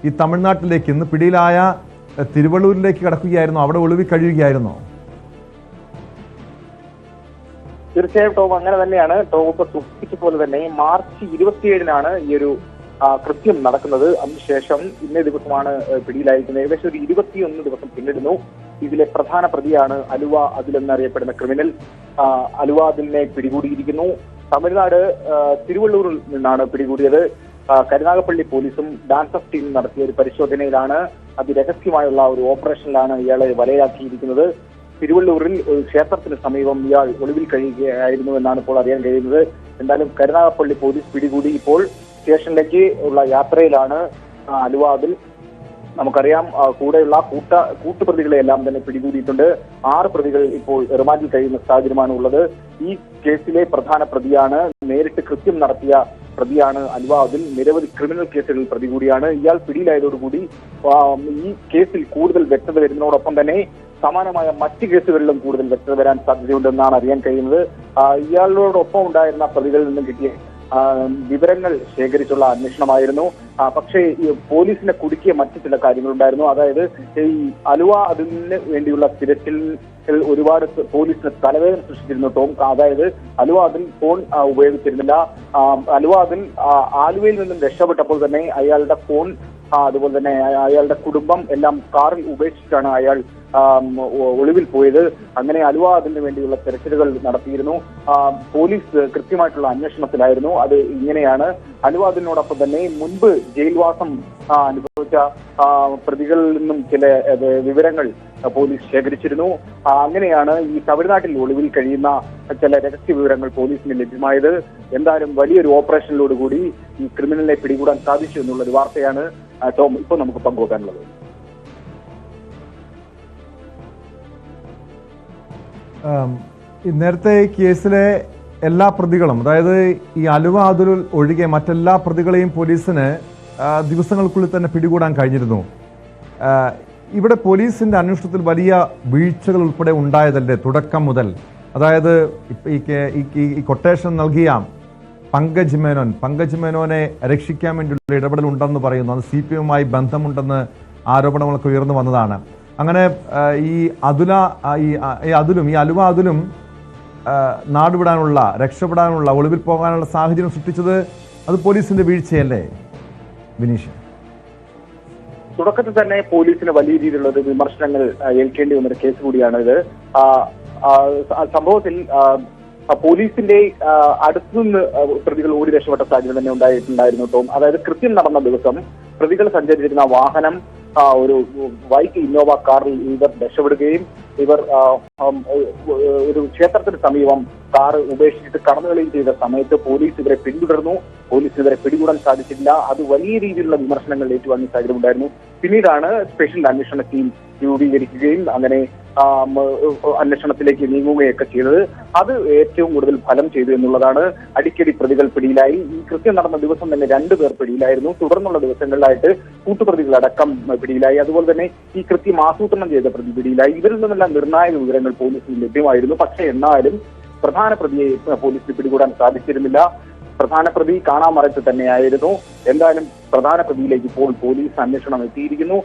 ഈ തമിഴ്നാട്ടിലേക്ക്, ഇന്ന് പിടിയിലായ തിരുവള്ളൂരിലേക്ക് കടക്കുകയായിരുന്നോ? അവിടെ ഒളിവിൽ കഴിയുകയായിരുന്നോ? തീർച്ചയായും ടോം അങ്ങനെ തന്നെയാണ്. ടോം ഇപ്പൊ സൂചിപ്പിച്ച പോലെ തന്നെ മാർച്ച് 27-നാണ് ഈ ഒരു കൃത്യം നടക്കുന്നത്. അതിനുശേഷം ഇന്നേ ദിവസമാണ് പിടിയിലായിരിക്കുന്നത്. ഏകദേശം ഒരു 21 ദിവസം പിന്നിടുന്നു. ഇതിലെ പ്രധാന പ്രതിയാണ് അലുവ അതിൽ എന്നറിയപ്പെടുന്ന ക്രിമിനൽ. അലുവ അതിലിനെ പിടികൂടിയിരിക്കുന്നു. തമിഴ്നാട് തിരുവള്ളൂരിൽ നിന്നാണ് പിടികൂടിയത്. കരുനാഗപ്പള്ളി പോലീസും ഡാൻസ് ടീം നടത്തിയ ഒരു പരിശോധനയിലാണ്, അതിരഹസ്യമായുള്ള ഒരു ഓപ്പറേഷനിലാണ് ഇയാളെ വലയാക്കിയിരിക്കുന്നത്. തിരുവള്ളൂരിൽ ഒരു ക്ഷേത്രത്തിന് സമീപം ഇയാൾ ഒളിവിൽ കഴിയുകയായിരുന്നു എന്നാണ് ഇപ്പോൾ അറിയാൻ കഴിയുന്നത്. എന്തായാലും കരുനാഗപ്പള്ളി പോലീസ് പിടികൂടി ഇപ്പോൾ സ്റ്റേഷനിലേക്ക് ഉള്ള യാത്രയിലാണ് അലുവ അതിൽ. നമുക്കറിയാം കൂടെയുള്ള കൂട്ടുപ്രതികളെല്ലാം തന്നെ പിടികൂടിയിട്ടുണ്ട്. 6 പ്രതികൾ ഇപ്പോൾ റിമാൻഡിൽ കഴിയുന്ന സാഹചര്യമാണ് ഉള്ളത്. ഈ കേസിലെ പ്രധാന പ്രതിയാണ്, നേരിട്ട് കൃത്യം നടത്തിയ പ്രതിയാണ് അലുവ അതിൽ. നിരവധി ക്രിമിനൽ കേസുകളിൽ പ്രതി കൂടിയാണ്. ഇയാൾ പിടിയിലായതോടുകൂടി ഈ കേസിൽ കൂടുതൽ വ്യക്തത വരുന്നതോടൊപ്പം തന്നെ സമാനമായ മറ്റ് കേസുകളിലും കൂടുതൽ വ്യക്തത വരാൻ സാധ്യതയുണ്ടെന്നാണ് അറിയാൻ കഴിയുന്നത്. ഇയാളോടൊപ്പം ഉണ്ടായിരുന്ന പ്രതികളിൽ നിന്നും കിട്ടിയ വിവരങ്ങൾ ശേഖരിച്ചുള്ള അന്വേഷണമായിരുന്നു. പക്ഷേ പോലീസിനെ കുടുക്കിയ മറ്റു ചില കാര്യങ്ങളുണ്ടായിരുന്നു. അതായത് ഈ അലുവ അതിന് വേണ്ടിയുള്ള തിരച്ചിൽ ഒരുപാട് പോലീസിന് തലവേദന സൃഷ്ടിച്ചിരുന്നു ടോം. അതായത് അലുവ അതിൽ ഫോൺ ഉപയോഗിച്ചിരുന്നില്ല. അലുവ അതിൽ ആലുവയിൽ നിന്നും രക്ഷപ്പെട്ടപ്പോൾ തന്നെ അയാളുടെ ഫോൺ, അതുപോലെ തന്നെ അയാളുടെ കുടുംബം എല്ലാം കാറിൽ ഉപേക്ഷിച്ചാണ് അയാൾ ഒളിവിൽ പോയത്. അങ്ങനെ അലുവ അതിന് വേണ്ടിയുള്ള തെരച്ചിലുകൾ നടത്തിയിരുന്നു. പോലീസ് കൃത്യമായിട്ടുള്ള അന്വേഷണത്തിലായിരുന്നു. അത് ഇങ്ങനെയാണ്. അലുവ അതിനോടൊപ്പം തന്നെ മുൻപ് ജയിൽവാസം അനുഭവിച്ച പ്രതികളിൽ നിന്നും ചില വിവരങ്ങൾ പോലീസ് ശേഖരിച്ചിരുന്നു. അങ്ങനെയാണ് ഈ തമിഴ്നാട്ടിൽ ഒളിവിൽ കഴിയുന്ന ചില രഹസ്യ വിവരങ്ങൾ പോലീസിന് ലഭ്യമായത്. എന്തായാലും വലിയൊരു ഓപ്പറേഷനിലോടുകൂടി ഈ ക്രിമിനലിനെ പിടികൂടാൻ സാധിച്ചു എന്നുള്ളൊരു വാർത്തയാണ് ടോം ഇപ്പോൾ നമുക്ക് പങ്കുവെക്കാനുള്ളത്. നേരത്തെ ഈ കേസിലെ എല്ലാ പ്രതികളും, അതായത് ഈ അലുവ അതുൽ ഒഴികെ മറ്റെല്ലാ പ്രതികളെയും പോലീസിന് ദിവസങ്ങൾക്കുള്ളിൽ തന്നെ പിടികൂടാൻ കഴിഞ്ഞിരുന്നു. ഇവിടെ പോലീസിന്റെ അന്വേഷണത്തിൽ വലിയ വീഴ്ചകൾ ഉൾപ്പെടെ ഉണ്ടായതല്ലേ തുടക്കം മുതൽ? അതായത് ഈ കൊട്ടേഷൻ നൽകിയ പങ്കജ് മേനോനെ രക്ഷിക്കാൻ വേണ്ടിയുള്ള ഇടപെടൽ ഉണ്ടെന്ന് പറയുന്നു. അത് CPM-മായി ബന്ധമുണ്ടെന്ന് ആരോപണങ്ങളൊക്കെ ഉയർന്നു വന്നതാണ്. അങ്ങനെ ഈ അലുവ അതുലും നാടുവിടാനുള്ള, രക്ഷപ്പെടാനുള്ള, ഒളിവിൽ പോകാനുള്ള സാഹചര്യം സൃഷ്ടിച്ചത് അത് പോലീസിന്റെ വീഴ്ചയല്ലേ വിനീഷ്? തുടക്കത്തിൽ തന്നെ പോലീസിന് വലിയ രീതിയിലുള്ള വിമർശനങ്ങൾ ഏൽക്കേണ്ടി വന്നൊരു കേസ് കൂടിയാണ് ഇത്. സംഭവത്തിൽ പോലീസിന്റെ അടുത്തുനിന്ന് പ്രതികൾ ഓടി രക്ഷപ്പെട്ട സാഹചര്യം തന്നെ ഉണ്ടായിട്ടുണ്ടായിരുന്നു ടോം. അതായത് കൃത്യം നടന്ന ദിവസം പ്രതികൾ സഞ്ചരിച്ചിരുന്ന വാഹനം ഒരു വൈറ്റ് ഇന്നോവ കാറിൽ ഇവർ രക്ഷപ്പെടുകയും ഇവർ ഒരു ക്ഷേത്രത്തിന് സമീപം കാർ ഉപേക്ഷിച്ചിട്ട് കടന്നുകളയും ചെയ്ത സമയത്ത് പോലീസ് ഇവരെ പിന്തുടർന്നു. പോലീസ് ഇവരെ പിടികൂടാൻ സാധിച്ചില്ല. അത് വലിയ രീതിയിലുള്ള വിമർശനങ്ങൾ ഏറ്റുവാങ്ങിയ സാഹചര്യം ഉണ്ടായിരുന്നു. പിന്നീടാണ് സ്പെഷ്യൽ അന്വേഷണ ടീം രൂപീകരിക്കുകയും അങ്ങനെ അന്വേഷണത്തിലേക്ക് നീങ്ങുകയൊക്കെ ചെയ്തത്. അത് ഏറ്റവും കൂടുതൽ ഫലം ചെയ്തു എന്നുള്ളതാണ്. അടിക്കടി പ്രതികൾ പിടിയിലായി. ഈ കൃത്യം നടന്ന ദിവസം തന്നെ 2 പേർ പിടിയിലായിരുന്നു. തുടർന്നുള്ള ദിവസങ്ങളിലായിട്ട് കൂട്ടുപ്രതികളടക്കം പിടിയിലായി. അതുപോലെ തന്നെ ഈ കൃത്യം ആസൂത്രണം ചെയ്ത പ്രതി പിടിയിലായി. ഇവരിൽ നിന്നെല്ലാം നിർണായക വിവരങ്ങൾ പോലീസിന് ലഭ്യമായിരുന്നു. പക്ഷേ എന്നാലും പ്രധാന പ്രതിയെ പോലീസിന് പിടികൂടാൻ സാധിച്ചിരുന്നില്ല. പ്രധാന പ്രതി കാണാമറയത്ത് തന്നെയായിരുന്നു. എന്തായാലും പ്രധാന പ്രതിയിലേക്ക് ഇപ്പോൾ പോലീസ് അന്വേഷണം എത്തിയിരിക്കുന്നു.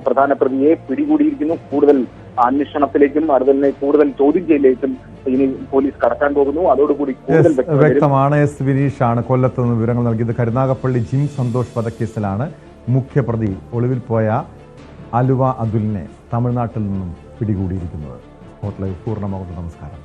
പ്രധാന പ്രതിയെ പിടികൂടിയിരിക്കുന്നു. കൂടുതൽ അന്വേഷണത്തിലേക്കും അതുപോലെ കൂടുതൽ ചോദ്യം ചെയ്യലിലേക്കും ഇനി പോലീസ് കടക്കാൻ പോകുന്നു. അതോടുകൂടി കൂടുതൽ വ്യക്തമാണ്. എസ് വിനീഷാണ് കൊല്ലത്ത് നിന്ന് വിവരങ്ങൾ നൽകിയത്. കരുനാഗപ്പള്ളി ജിം സന്തോഷ് വധക്കേസിലാണ് മുഖ്യപ്രതി ഒളിവിൽ പോയ അലുവ അതുലിനെ തമിഴ്നാട്ടിൽ നിന്നും പിടികൂടിയിരിക്കുന്നത്. സ്പോട്ട് ലൈവ് പൂർണ്ണമാകുന്നു. നമസ്കാരം.